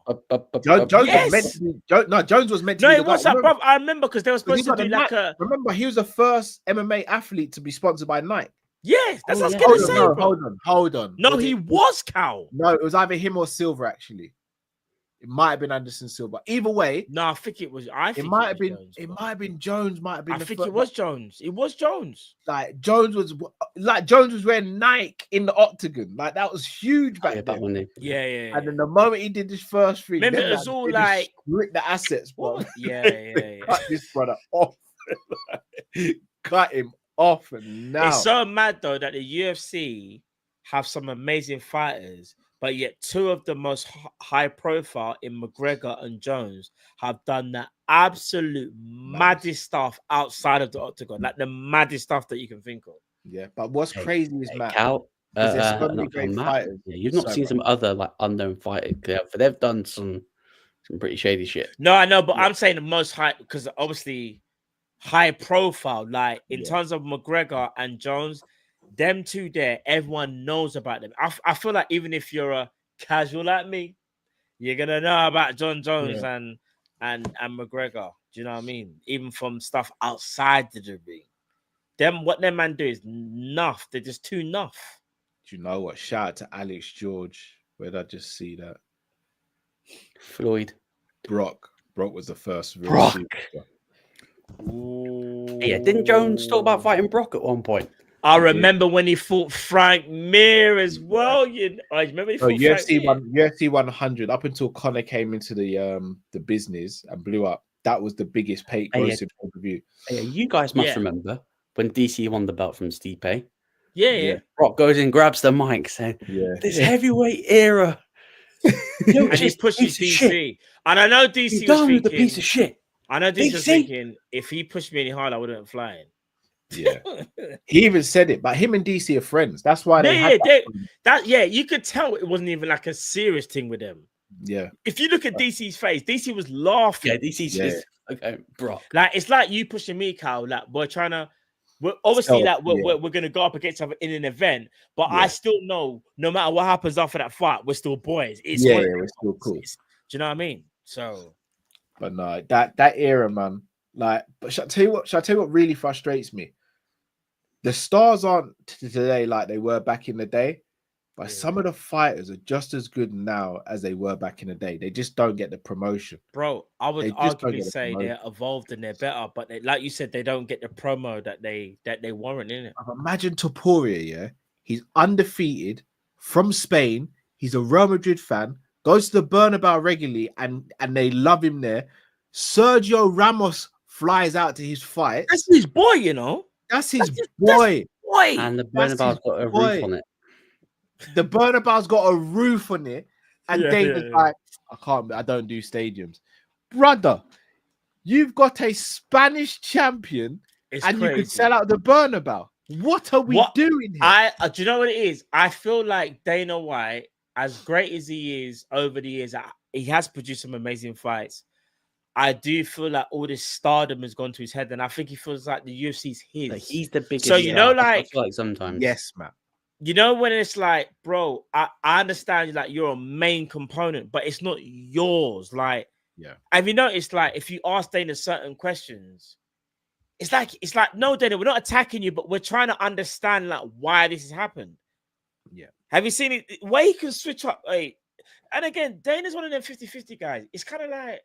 Jones was meant to. No, it was that, bro. I remember because they were supposed to do like a. Remember, he was the first MMA athlete to be sponsored by Nike. Yes, that's what I was gonna say, bro. Hold on. No, he was Cal. No, it was either him or Silver. Actually, it might have been Anderson Silva. Either way, no, I think it was. It might have been Jones. Might have been. I think it was Jones. It was Jones. Like Jones was wearing Nike in the octagon. Like that was huge back then. Yeah. And then the moment he did his first thing, remember it was all like rip the assets, bro. Yeah. Cut this brother off. Cut him off, and now it's so mad though that the UFC have some amazing fighters. But yet, two of the most high profile in McGregor and Jones have done the absolute maddest stuff outside of the octagon, like the maddest stuff that you can think of. Yeah, but what's crazy is Matt. Cal, there's so many great fighters. Yeah, you've not seen some other like unknown fighters, but they've done some pretty shady shit. No, I know, but I'm saying the most high because obviously high profile, like in terms of McGregor and Jones. Them two there, everyone knows about them. I feel like even if you're a casual like me, you're gonna know about Jon Jones and McGregor. Do you know what I mean? Even from stuff outside the ring. What them man do is enough. They're just too enough. Do you know what? Shout out to Alex George. Where did I just see that? Floyd. Brock was the first. Brock. Yeah, didn't Jones talk about fighting Brock at one point? I remember when he fought Frank Mir as well. I remember he fought UFC 100 up until Conor came into the business and blew up. That was the biggest grossing pay-per-view. You guys must remember when DC won the belt from Stipe. Yeah. Brock goes and grabs the mic saying, "This heavyweight era." And he pushes DC. Shit. And I know DC was thinking, the piece of shit. I know DC was thinking, if he pushed me any harder, I wouldn't have flying. Yeah, he even said it, but him and DC are friends. That's why you could tell it wasn't even like a serious thing with them. Yeah, if you look at DC's face, DC was laughing. Yeah, DC's just bro. Like it's like you pushing me, Kyle. Like we're obviously we're gonna go up against each other in an event, but I still know no matter what happens after that fight, we're still boys. We're still cool. Do you know what I mean? So, but no, that era, man. Like, but shall I tell you what really frustrates me? The stars aren't today like they were back in the day. But some of the fighters are just as good now as they were back in the day. They just don't get the promotion. Bro, I would They just don't arguably get the say promotion. they're evolved and they're better, but like you said, they don't get the promo that they warrant in it. Imagine Topuria, yeah? He's undefeated from Spain. He's a Real Madrid fan, goes to the Bernabeu regularly, and they love him there. Sergio Ramos flies out to his fight. That's his boy, you know. That's his boy. Boy. And the That's Bernabeu's his got a boy. roof on it. The Bernabeu's got a roof on it, and Dana's like, I don't do stadiums. Brother, you've got a Spanish champion, It's and crazy. you could sell out the Bernabeu. What are we doing here? Do you know what it is? I feel like Dana White, as great as he is over the years, he has produced some amazing fights. I do feel like all this stardom has gone to his head, and I think he feels like the UFC's his. Like he's the biggest. So you know, star. I like feel like sometimes, Yes, man. you know, when it's like, bro, I understand like you're a main component, but it's not yours. Like, Yeah. Have you noticed, like, if you ask Dana certain questions, it's like, no, Dana, we're not attacking you, but we're trying to understand like why this has happened. Yeah. Have you seen it? Where he can switch up? Like, and again, Dana's one of them 50-50 guys. It's kind of like,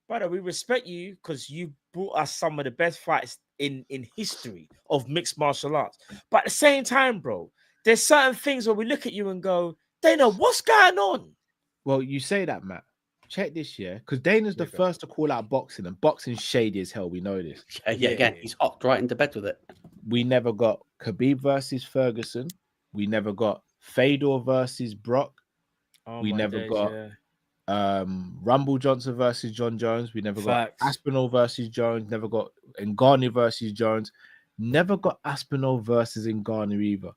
brother, we respect you because you brought us some of the best fights in history of mixed martial arts. But at the same time, bro, there's certain things where we look at you and go, Dana, what's going on? Well, you say that, Matt. Check this year, because Dana's the first to call out boxing, and boxing's shady as hell. We know this. again, he's hopped right into bed with it. We never got Khabib versus Ferguson. We never got Fedor versus Brock. Oh, We my never days, got Rumble Johnson versus Jon Jones. We never Facts. got Aspinall versus Jones. Never got Ngannou versus Jones. Never got Aspinall versus Ngannou either.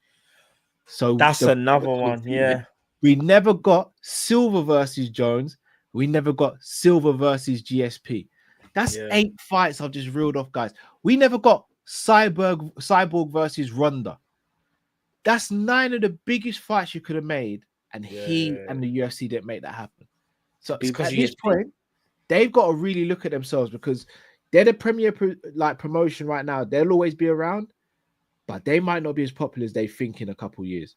So That's another one. Yeah. We never got Silva versus Jones. We never got Silva versus GSP. That's 8 fights I've just reeled off, guys. We never got Cyborg versus Ronda. That's 9 of the biggest fights you could have made, and he and the UFC didn't make that happen. So Because at this point, they've got to really look at themselves, because they're the premier promotion right now. They'll always be around, but they might not be as popular as they think in a couple years.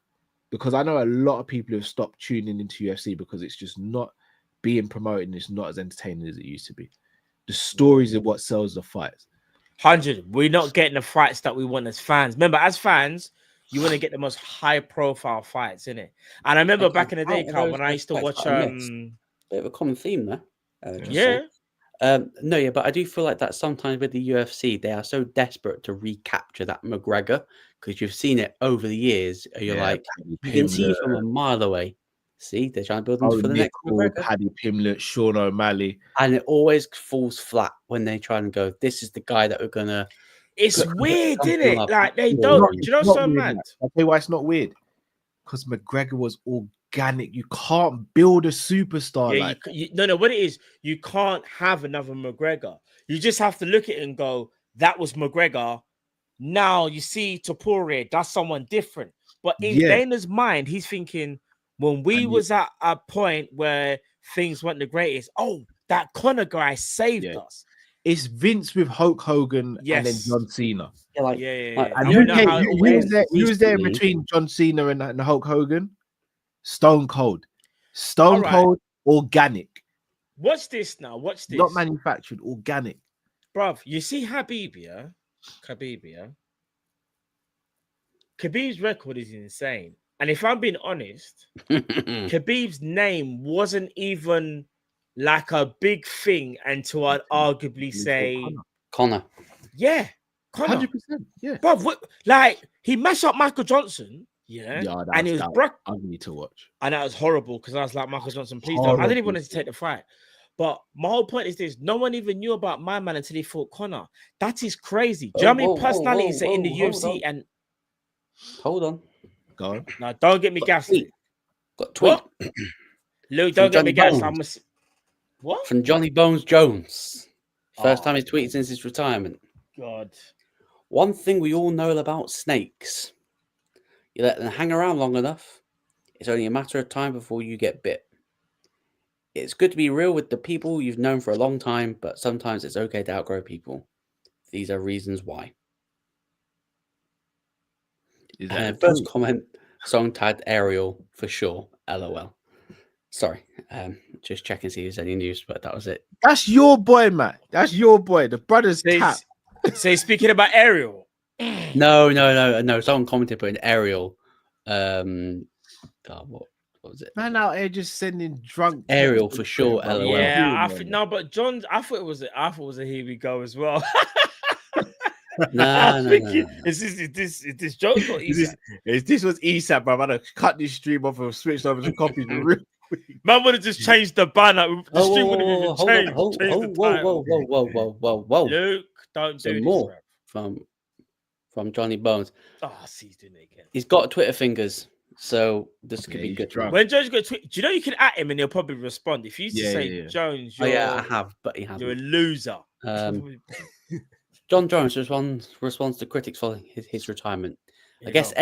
Because I know a lot of people have stopped tuning into UFC because it's just not being promoted and it's not as entertaining as it used to be. The stories are what sells the fights. 100. We're not getting the fights that we want as fans. Remember, as fans, you want to get the most high-profile fights, innit? And I remember back in the day, Carl, when I used to watch bit of a common theme there. But I do feel like that sometimes with the UFC, they are so desperate to recapture that McGregor, because you've seen it over the years. You're like, you can see from a mile away. See, they're trying to build them for the next McGregor. Paddy Pimblett, Sean O'Malley. And it always falls flat when they try and go, this is the guy that we're going to... It's weird, isn't it? Like, they don't... Do you know so mad? I'll tell you why it's not weird. Because McGregor was organic. You can't build a superstar like No, what it is, you can't have another McGregor. You just have to look at it and go, that was McGregor. Now you see Topuria, that's someone different. But in Dana's mind, he's thinking, when we was at a point where things weren't the greatest, that Conor guy saved us. It's Vince with Hulk Hogan and then John Cena. You was there between John Cena and Hulk Hogan. Stone Cold. Cold, organic. Watch this now. Watch this. Not manufactured, organic. Bruv, you see Khabib, Khabib's record is insane. And if I'm being honest, Khabib's name wasn't even like a big thing until I'd arguably say Conor. Yeah, Conor. 100%. Yeah. Bro, like he mashed up Michael Johnson. And it was ugly to watch. And that was horrible because I was like, Michael Johnson, please don't. I didn't even want to take the fight. But my whole point is this: no one even knew about my man until he fought Conor. That is crazy. Do you know how many personalities are in the UFC? And hold on. Go on. No, don't get me gassed. Got tweet. Luke, don't get me gassed. What? From Johnny Bones Jones. First time he's tweeted since his retirement. God. One thing we all know about snakes. You let them hang around long enough, it's only a matter of time before you get bit. It's good to be real with the people you've known for a long time, but sometimes it's okay to outgrow people. These are reasons why. And first comment Song tagged Ariel for sure. LOL. Sorry, just checking to see if there's any news, but that was it. That's your boy, Matt. That's your boy. The brother's tap. So speaking about Ariel. No. Someone commented putting Ariel. God, what was it? Man out here just sending drunk Ariel texts for to sure. him, bro. LOL. Yeah, Yeah, I think no, but John, I thought it was a here we go as well. No. I'm thinking, is this Jones or Isak? This was ESAP, bro. I'm gonna cut this stream off and switch over to copies real quick. Man would have just changed the banner. The stream would have even Hold on. changed. Whoa, whoa. Luke, don't Some do this. more Bro. from Johnny Bones. Oh, see, he's doing it again. He's got Twitter fingers, so this could Yeah, be he's good. drunk. When Jones got tweet, do you know you can at him and he'll probably respond? If you used to say, Yeah. Jones, Oh you're, yeah, I have, but he you're a hasn't. loser. John Jones responds to critics following his retirement. I guess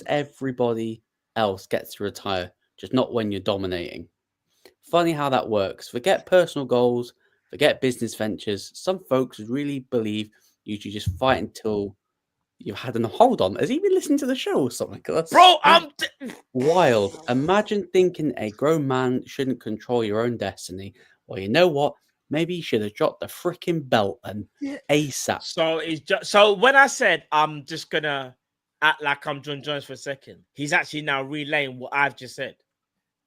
everybody else gets to retire, just not when you're dominating. Funny how that works. Forget personal goals, forget business ventures. Some folks really believe you should just fight until you've had enough. Hold on, has he been listening to the show or something? That's wild. Imagine thinking a grown man shouldn't control your own destiny. Well, you know what? Maybe you should have dropped the freaking belt and ASAP. So when I said I'm just gonna act like I'm Jon Jones for a second, he's actually now relaying what I've just said.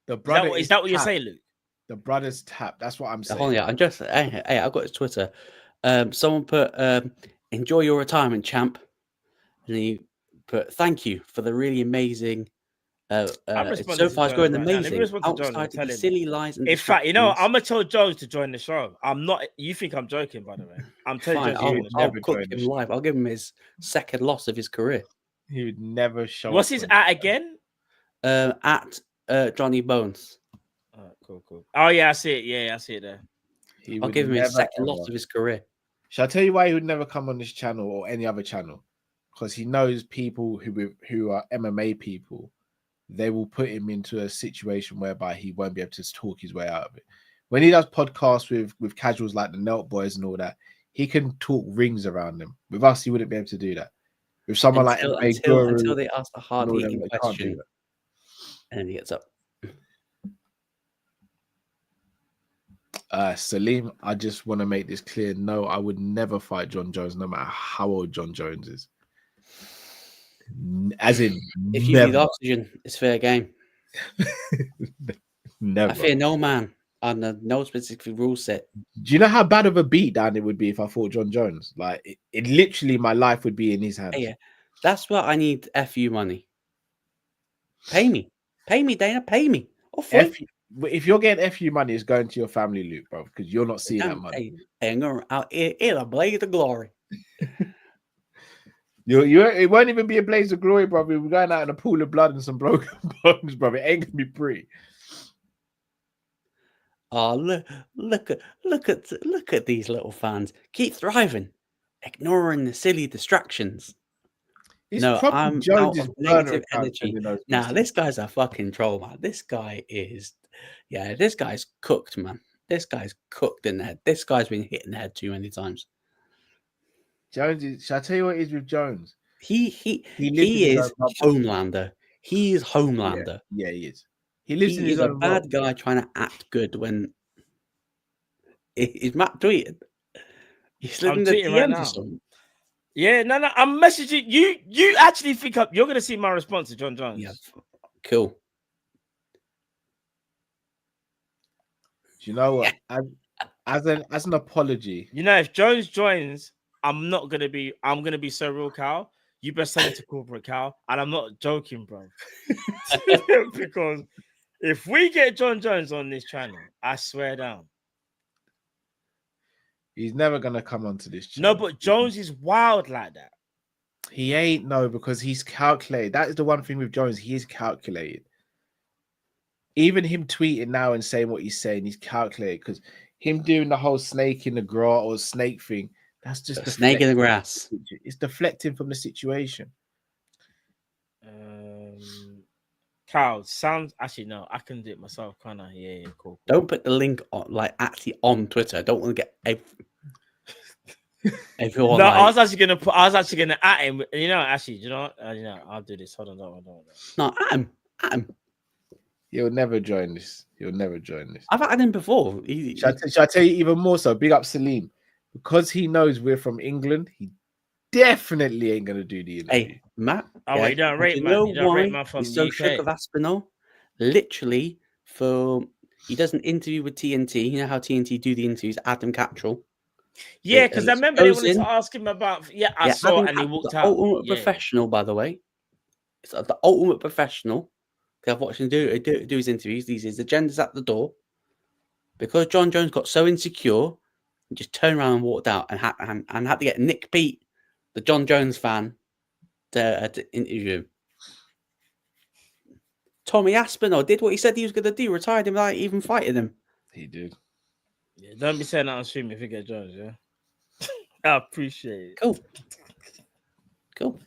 The brother Is that what you're saying, Luke? The brother's tap. That's what I'm saying. Hold on, I'm just hey, I've got his Twitter. Someone put enjoy your retirement, champ. And he put thank you for the really amazing so far it's going amazing. Outside of the silly lies and in fact, you know, I'm gonna tell Jones to join the show. I'm not. You think I'm joking, by the way? I'm telling you, I'll cook him live. I'll give him his second loss of his career. He would never show. What's his at again? At Johnny Bones. Cool. Oh yeah, I see it. Yeah, I see it there. I'll give him his second loss of his career. Shall I tell you why he would never come on this channel or any other channel? Because he knows people who are MMA people. They will put him into a situation whereby he won't be able to talk his way out of it. When he does podcasts with casuals like the Nelt Boys and all that, he can talk rings around them. With us, he wouldn't be able to do that. With someone until they ask the hard-hitting question, and then he gets up. Salim, I just want to make this clear. No, I would never fight Jon Jones, no matter how old Jon Jones is. As in, if you need oxygen, it's fair game. Never. I fear no man under no specific rule set. Do you know how bad of a beatdown it would be if I fought Jon Jones? Like, it literally, my life would be in his hands. Yeah, that's what I need. FU money. Pay me, Dana. Pay me. If you're getting FU money, it's going to your family, Luke, bro, because you're not seeing that money. Hey, I'm going out in a blaze of glory. It won't even be a blaze of glory, brother. We're going out in a pool of blood and some broken bones, brother. It ain't gonna be pretty. Oh, look at these little fans. Keep thriving, ignoring the silly distractions. I'm out of negative energy. Nah, this guy's a fucking troll, man. This guy's cooked, man. This guy's cooked in the head. This guy's been hit in the head too many times. Jones, shall I tell you what it is with Jones? He is Homelander. He is Homelander. Yeah, he is. He's a bad guy trying to act good when is Matt tweeting. He's slipping the DMs right now. Or something. Yeah, no, I'm messaging you. You actually think you're gonna see my response to Jon Jones? Yeah, cool. Do you know what? As an apology, you know, if Jones joins, I'm gonna be so real, Cal. You better send it to corporate, Cal. And I'm not joking, bro. Because if we get Jon Jones on this channel, I swear down. He's never gonna come onto this channel. No, but Jones is wild like that. He ain't, no, because he's calculated. That is the one thing with Jones. He is calculated. Even him tweeting now and saying what he's saying, he's calculated. Because him doing the whole snake in the grass or snake thing, that's just a snake in the grass. It's deflecting from the situation. Cal, sounds actually no, I can do it myself, can't I? Yeah, cool. Don't put the link on, like actually on Twitter. I don't want to get Everyone No, like, I was actually gonna at him. You know, actually, you know, I'll do this. Hold on. no, Adam. He'll never join this. I've had him before. Shall I tell you even more so? Big up Salim. Because he knows we're from England, he definitely ain't gonna do the interview. Hey, Matt. Oh, wait, you don't rate you man. know You don't rate why man from he's so UK. shook of Aspinall? Literally, he does an interview with TNT. You know how TNT do the interviews? Adam Cattrall. Yeah, because I remember they wanted to ask him about. I saw Adam it and he Cattrall, walked the out. ultimate professional, by the way. It's the ultimate professional. I've watched him do his interviews. His agenda's at the door. Because Jon Jones got so insecure, he just turned around and walked out and had to get Nick Pete, the Jon Jones fan, to interview him. Tommy Aspinall did what he said he was going to do, retired him without even fighting him. He did. Yeah, don't be saying that on stream if you get Jones, yeah? I appreciate it. Cool.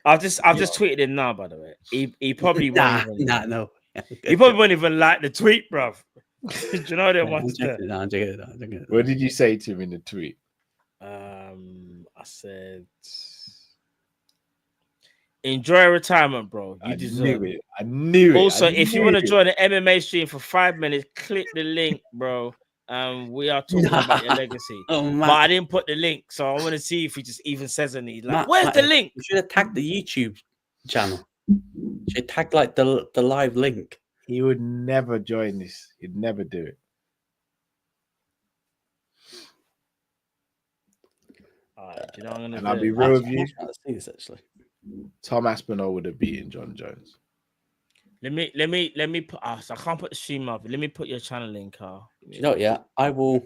I've just tweeted him now, by the way. He probably won't even... No. He probably won't even like the tweet, bruv. Do you know that one's there? I'm joking. What did you say to him in the tweet? I said, enjoy retirement, bro. You deserve it. I knew it. Also, if you want to join the MMA stream for 5 minutes, click the link, bro. We are talking about your legacy. But I didn't put the link, so I want to see if he just even says anything. Like, where's the link? You should have tagged the YouTube channel. You should tag like the live link. He would never join this. He'd never do it. All right, do you know what I'm gonna And do? I'll be real with you. See this actually. Tom Aspinall would have beaten Jon Jones. Let me put. So I can't put the stream up. Let me put your channel link, Carl. You know, yeah, I'll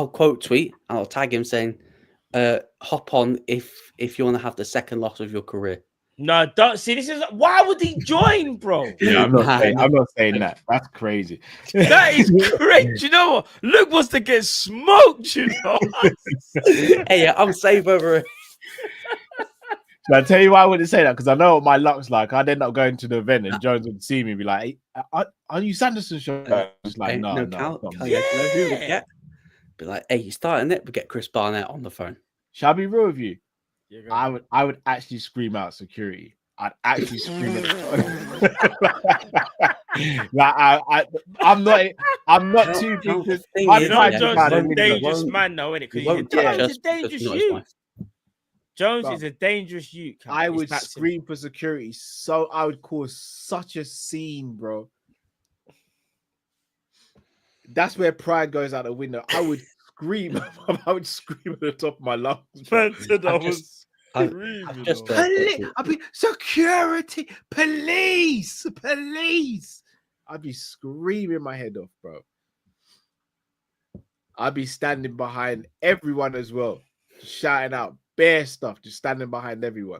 quote tweet and I'll tag him saying, hop on if you want to have the second loss of your career. No, don't see. This is why would he join, bro? Yeah, I'm not saying that. That's crazy. That is great. You know what? Luke wants to get smoked. You know. Hey, yeah, I'm safe over it. Should I tell you why I wouldn't say that? Because I know what my luck's like. I'd end up going to the event and Jones would see me and be like, hey, are you Sanderson Show? Just like, no. Yeah. Be like, hey, you starting it? We get Chris Barnett on the phone. Shall I be real with you? Yeah, I would actually scream out security. I'd actually scream it. Like I'm not too big. You know, Jones is a dangerous man, though, isn't it? Because he's a dangerous youth. Jones is a dangerous youth. I would scream for security, so I would cause such a scene, bro. That's where pride goes out the window. I would scream. I would scream at the top of my lungs. I'd be security, police. I'd be screaming my head off, bro. I'd be standing behind everyone as well, shouting out bare stuff, just standing behind everyone.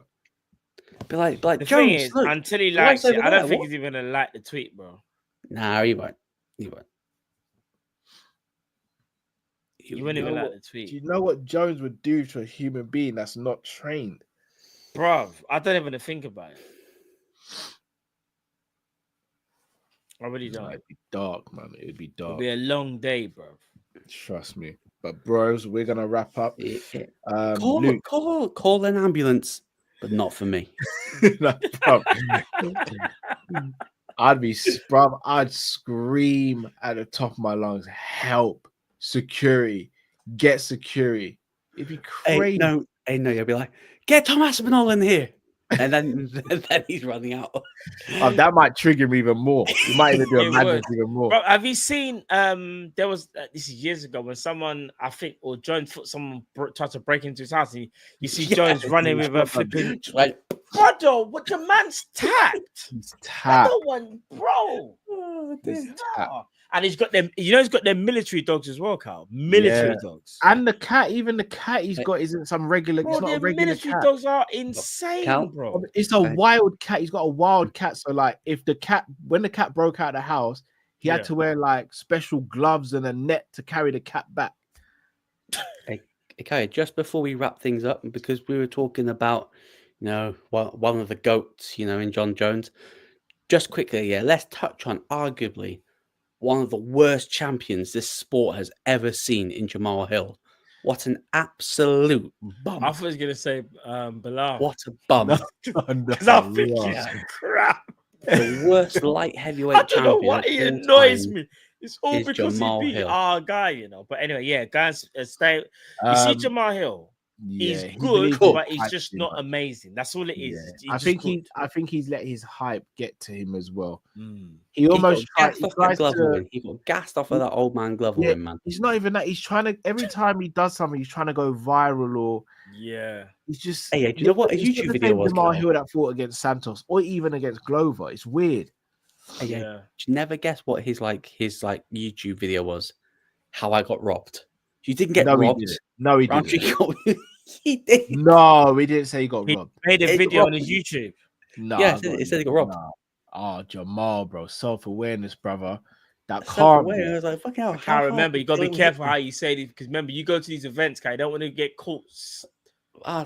Be like the Jones, thing is, look, until he likes it, I don't think he's even gonna like the tweet, bro. Nah, he won't. He won't even like the tweet. Do you know what Jones would do to a human being that's not trained? Bruv, I don't even think about it. I really don't. It'd be dark, man. It'd be dark. It'd be a long day, bro. Trust me. But bros, we're gonna wrap up. Call an ambulance, but not for me. I'd scream at the top of my lungs, help, security, get security. It'd be crazy. Hey, no, you'll be like, get Tom Aspinall in here. And then he's running out. That might trigger me even more. You might even do a madness even more. Bro, have you seen? There was this is years ago when someone, I think, or Jones thought someone tried to break into his house. And you see Jones running with a flipping. Like, brother, what the man's tapped? He's tapped. Another one, bro. And he's got them. You know, he's got them military dogs as well, Carl. Military dogs. And the cat, even the cat he's got isn't some regular. Bro, it's not a regular military cat. dogs are insane, bro. It's a wild cat. He's got a wild cat. So, like, when the cat broke out of the house, he had to wear like special gloves and a net to carry the cat back. Okay, just before we wrap things up, because we were talking about, one of the GOATs, in Jon Jones. Just quickly, let's touch on arguably one of the worst champions this sport has ever seen in Jamal Hill. What an absolute bum. I thought he was gonna say Bilal. What a bum. Because I think he's yeah. crap. The worst light heavyweight I don't know champion why of he all annoys time. me. It's all is because Jamal he beat Hill. our guy, you know. But anyway, yeah, guys, stay. You see Jamal Hill. He's he good, believes Cool. but he's hype just too not much. amazing. That's all it is. Yeah. He's I just think good. I think he's let his hype get to him as well. Mm. He almost got tries gassed off that to. Glover win. He got gassed off of that old man Glover Yeah, win, man. he's not even that. He's trying to every time he does something, he's trying to go viral or Yeah. he's just. Hey, do you know what his it's not YouTube the video same was? Jamal Cal? Hill that fought against Santos or even against Glover. It's weird. Hey, Yeah. you never guess what his YouTube video was. How I got robbed. You didn't get No, robbed. he didn't. No, he Rountree didn't. got he did. No, we didn't say he got He robbed. made a He got video on robbed. his YouTube. No, Yeah, it said he got robbed. No. Oh, Jamal, bro, self-awareness, brother. That can't Self-aware. be. I was like, fucking hell. I how can't hard remember. did You gotta be Khalil careful hit how me? you say this because remember, you go to these events, guy. You don't want to get caught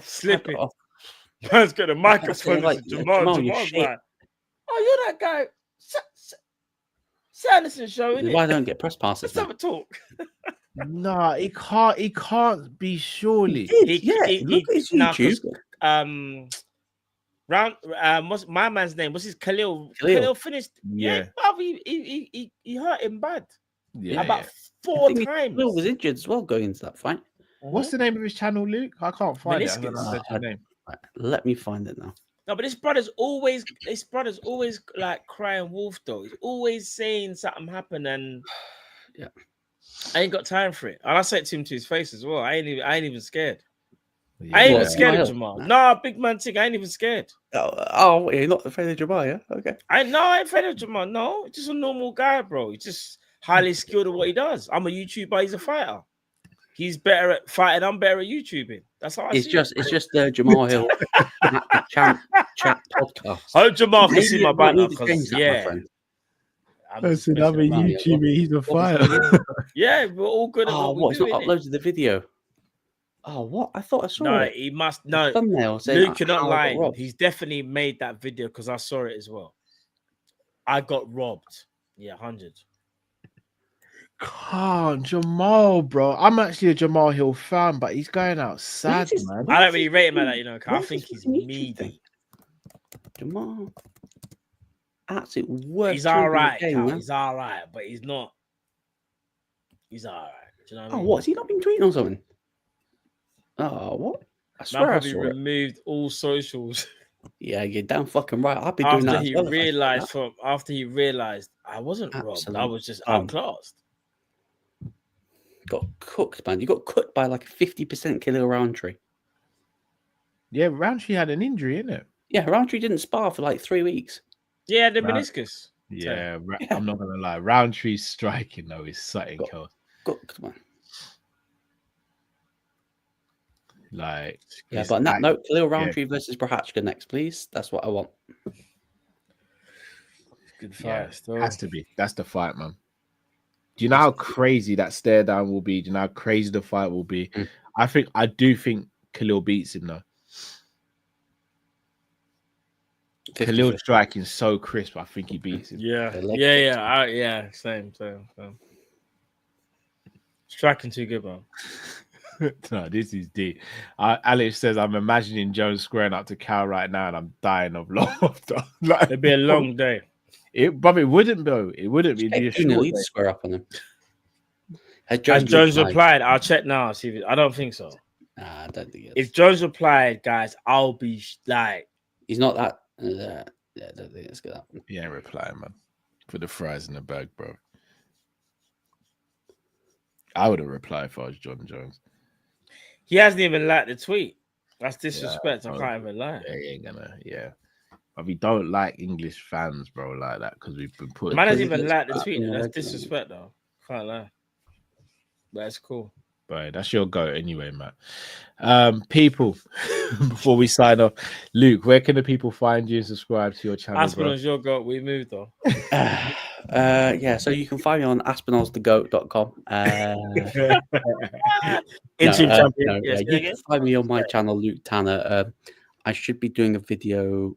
slipping. Off. Man's got a microphone. like, Like, Jamal, Jamal, you Jamal's shit. like, oh, you're that guy. Sanderson Show, innit? Why don't get press passes? Let's have a talk. No, he can't. He can't be. Surely. Look at his nah, 'cause, YouTube. what's my man's name? What's his Khalil? Khalil. Khalil finished. Yeah, bruv, he hurt him bad. Yeah. About I 4 think times. Will was injured as well going into that fight. What's the name of his channel, Luke? I can't find it. I haven't Meniscus. searched his name. Right, let me find it now. No, but this brother's always like crying wolf though. He's always saying something happened and Yeah. I ain't got time for it. And I said to him to his face as well. I ain't even scared. Yeah. I ain't What, even scared of Jamal? Jamal. No, big man thing. I ain't even scared. Oh, you're not afraid of Jamal, yeah? Okay. I ain't afraid of Jamal. No, just a normal guy, bro. He's just highly skilled at what he does. I'm a YouTuber. He's a fighter. He's better at fighting. I'm better at YouTubing. That's how I It's see just it. it's just the Jamal Hill Champ Chat podcast. I hope Jamal can see Maybe my it might banner need to change because that, my yeah. friend. I'm Listen, just I'm a messing around. YouTuber. He's a What was fighter. Yeah, we're all good at Oh, what what? we're It's not doing. innit? uploaded the video. Oh, what? I thought I saw No, it. he must. The No, thumbnail saying Luke, you're not how I got lying. robbed. He's definitely made that video because I saw it as well. I got robbed. Yeah, 100. Can't Jamal, bro. I'm actually a Jamal Hill fan, but he's going out sad, Where's his- man. I don't really rate him at that, you know, 'cause I Where's think his he's fucking YouTube meaty. thing? Jamal. Absolute worst. He's champion all in the right, game, Cal. man. He's all right, but he's not. He's all right. Do you know what I Oh, mean? what? Has he not been tweeting or something? Oh, what? I Man swear I probably saw it. removed all socials Yeah, you're damn fucking right. I'll be doing after that. he as well if I saw realized. that. After he realized I wasn't robbed. I Absolute was just bum. outclassed. Got cooked, man. You got cooked by like a 50% Khalil Rountree. Yeah, Rountree had an injury, innit? Yeah, Rountree didn't spar for like 3 weeks. Yeah, the Right. meniscus. Yeah, Yeah. I'm not gonna lie. Roundtree's striking though is something else. Cooked, man. Like, Yeah, it's but on that like- note, Khalil Rountree versus Prohachka next, please. That's what I want. Good yeah, fight. Still. has to be. That's the fight, man. Do you know how crazy that stare down will be? Do you know how crazy the fight will be? Mm. I do think Khalil beats him though. 50-50. Khalil striking so crisp. I think he beats him. Yeah, The leg yeah. Same. Striking too good, man. No, this is deep. Alex says, I'm imagining Jones squaring up to Cal right now and I'm dying of laughter. Like, It'd be a long day. but it wouldn't, though. It wouldn't. It'd be a Hey, short need to day. square up on him. Has Has Jones replied? replied? I'll check now. See if I don't think so. Nah, I don't think it If is. Jones replied, guys, I'll be like, He's not that. Yeah, I don't think it's good. That one. He ain't replying, man. Put the fries in the bag, bro. I would have replied if I was Jon Jones. he hasn't even liked the tweet. That's disrespect. I bro. can't even lie. Yeah, he ain't gonna, yeah. But we don't like English fans, bro, like that because we've been put. Man hasn't Because even it's liked the back tweet. in the That's regular. disrespect, though. Can't lie. But it's cool. But that's your go anyway, Matt. People, before we sign off, Luke, where can the people find you and subscribe to your channel, bro? Aspinall's your goat. We moved though. Yeah, so you can find me on aspinallsthegoat.com. Interim champion. Yes, You can find me on my channel, Luke Tanner. I should be doing a video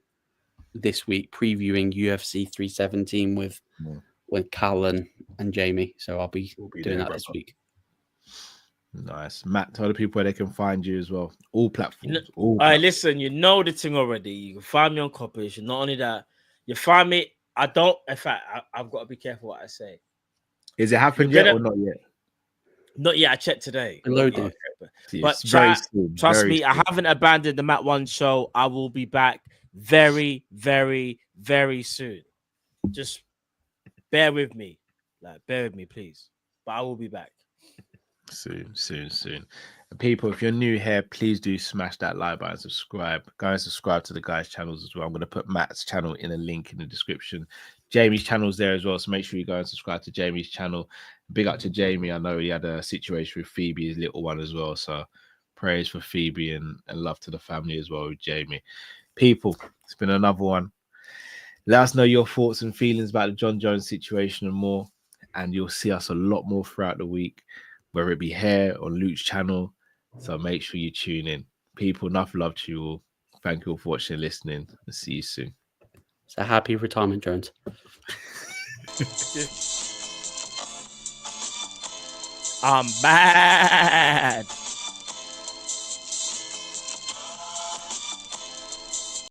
this week previewing UFC 317 with Cal and Jamie. So I'll be doing there, that bro. this week. Nice. Matt, tell the people where they can find you as well. All platforms. All All right, platforms. listen, you know the thing already. You can find me on Coppers. Not only that, you find me. I don't. In fact, I've got to be careful what I say. Is it happened You're yet gonna- or not yet? Not yet. I checked today. Loading. See, But it's very chat, soon. trust very me, I soon. haven't abandoned the Matt One show. I will be back very, very, very soon. Just bear with me. Bear with me, please. But I will be back. Soon. And people, if you're new here, please do smash that like button, subscribe. Go and subscribe to the guys' channels as well. I'm going to put Matt's channel in a link in the description. Jamie's channel's there as well, so make sure you go and subscribe to Jamie's channel. Big up to Jamie. I know he had a situation with Phoebe, his little one, as well. So praise for Phoebe and love to the family as well with Jamie. People, it's been another one. Let us know your thoughts and feelings about the Jon Jones situation and more. And you'll see us a lot more throughout the week, whether it be here or Luke's channel. So make sure you tune in. People, enough love to you all. Thank you all for watching and listening. And see you soon. It's a happy retirement, Jones. I'm mad.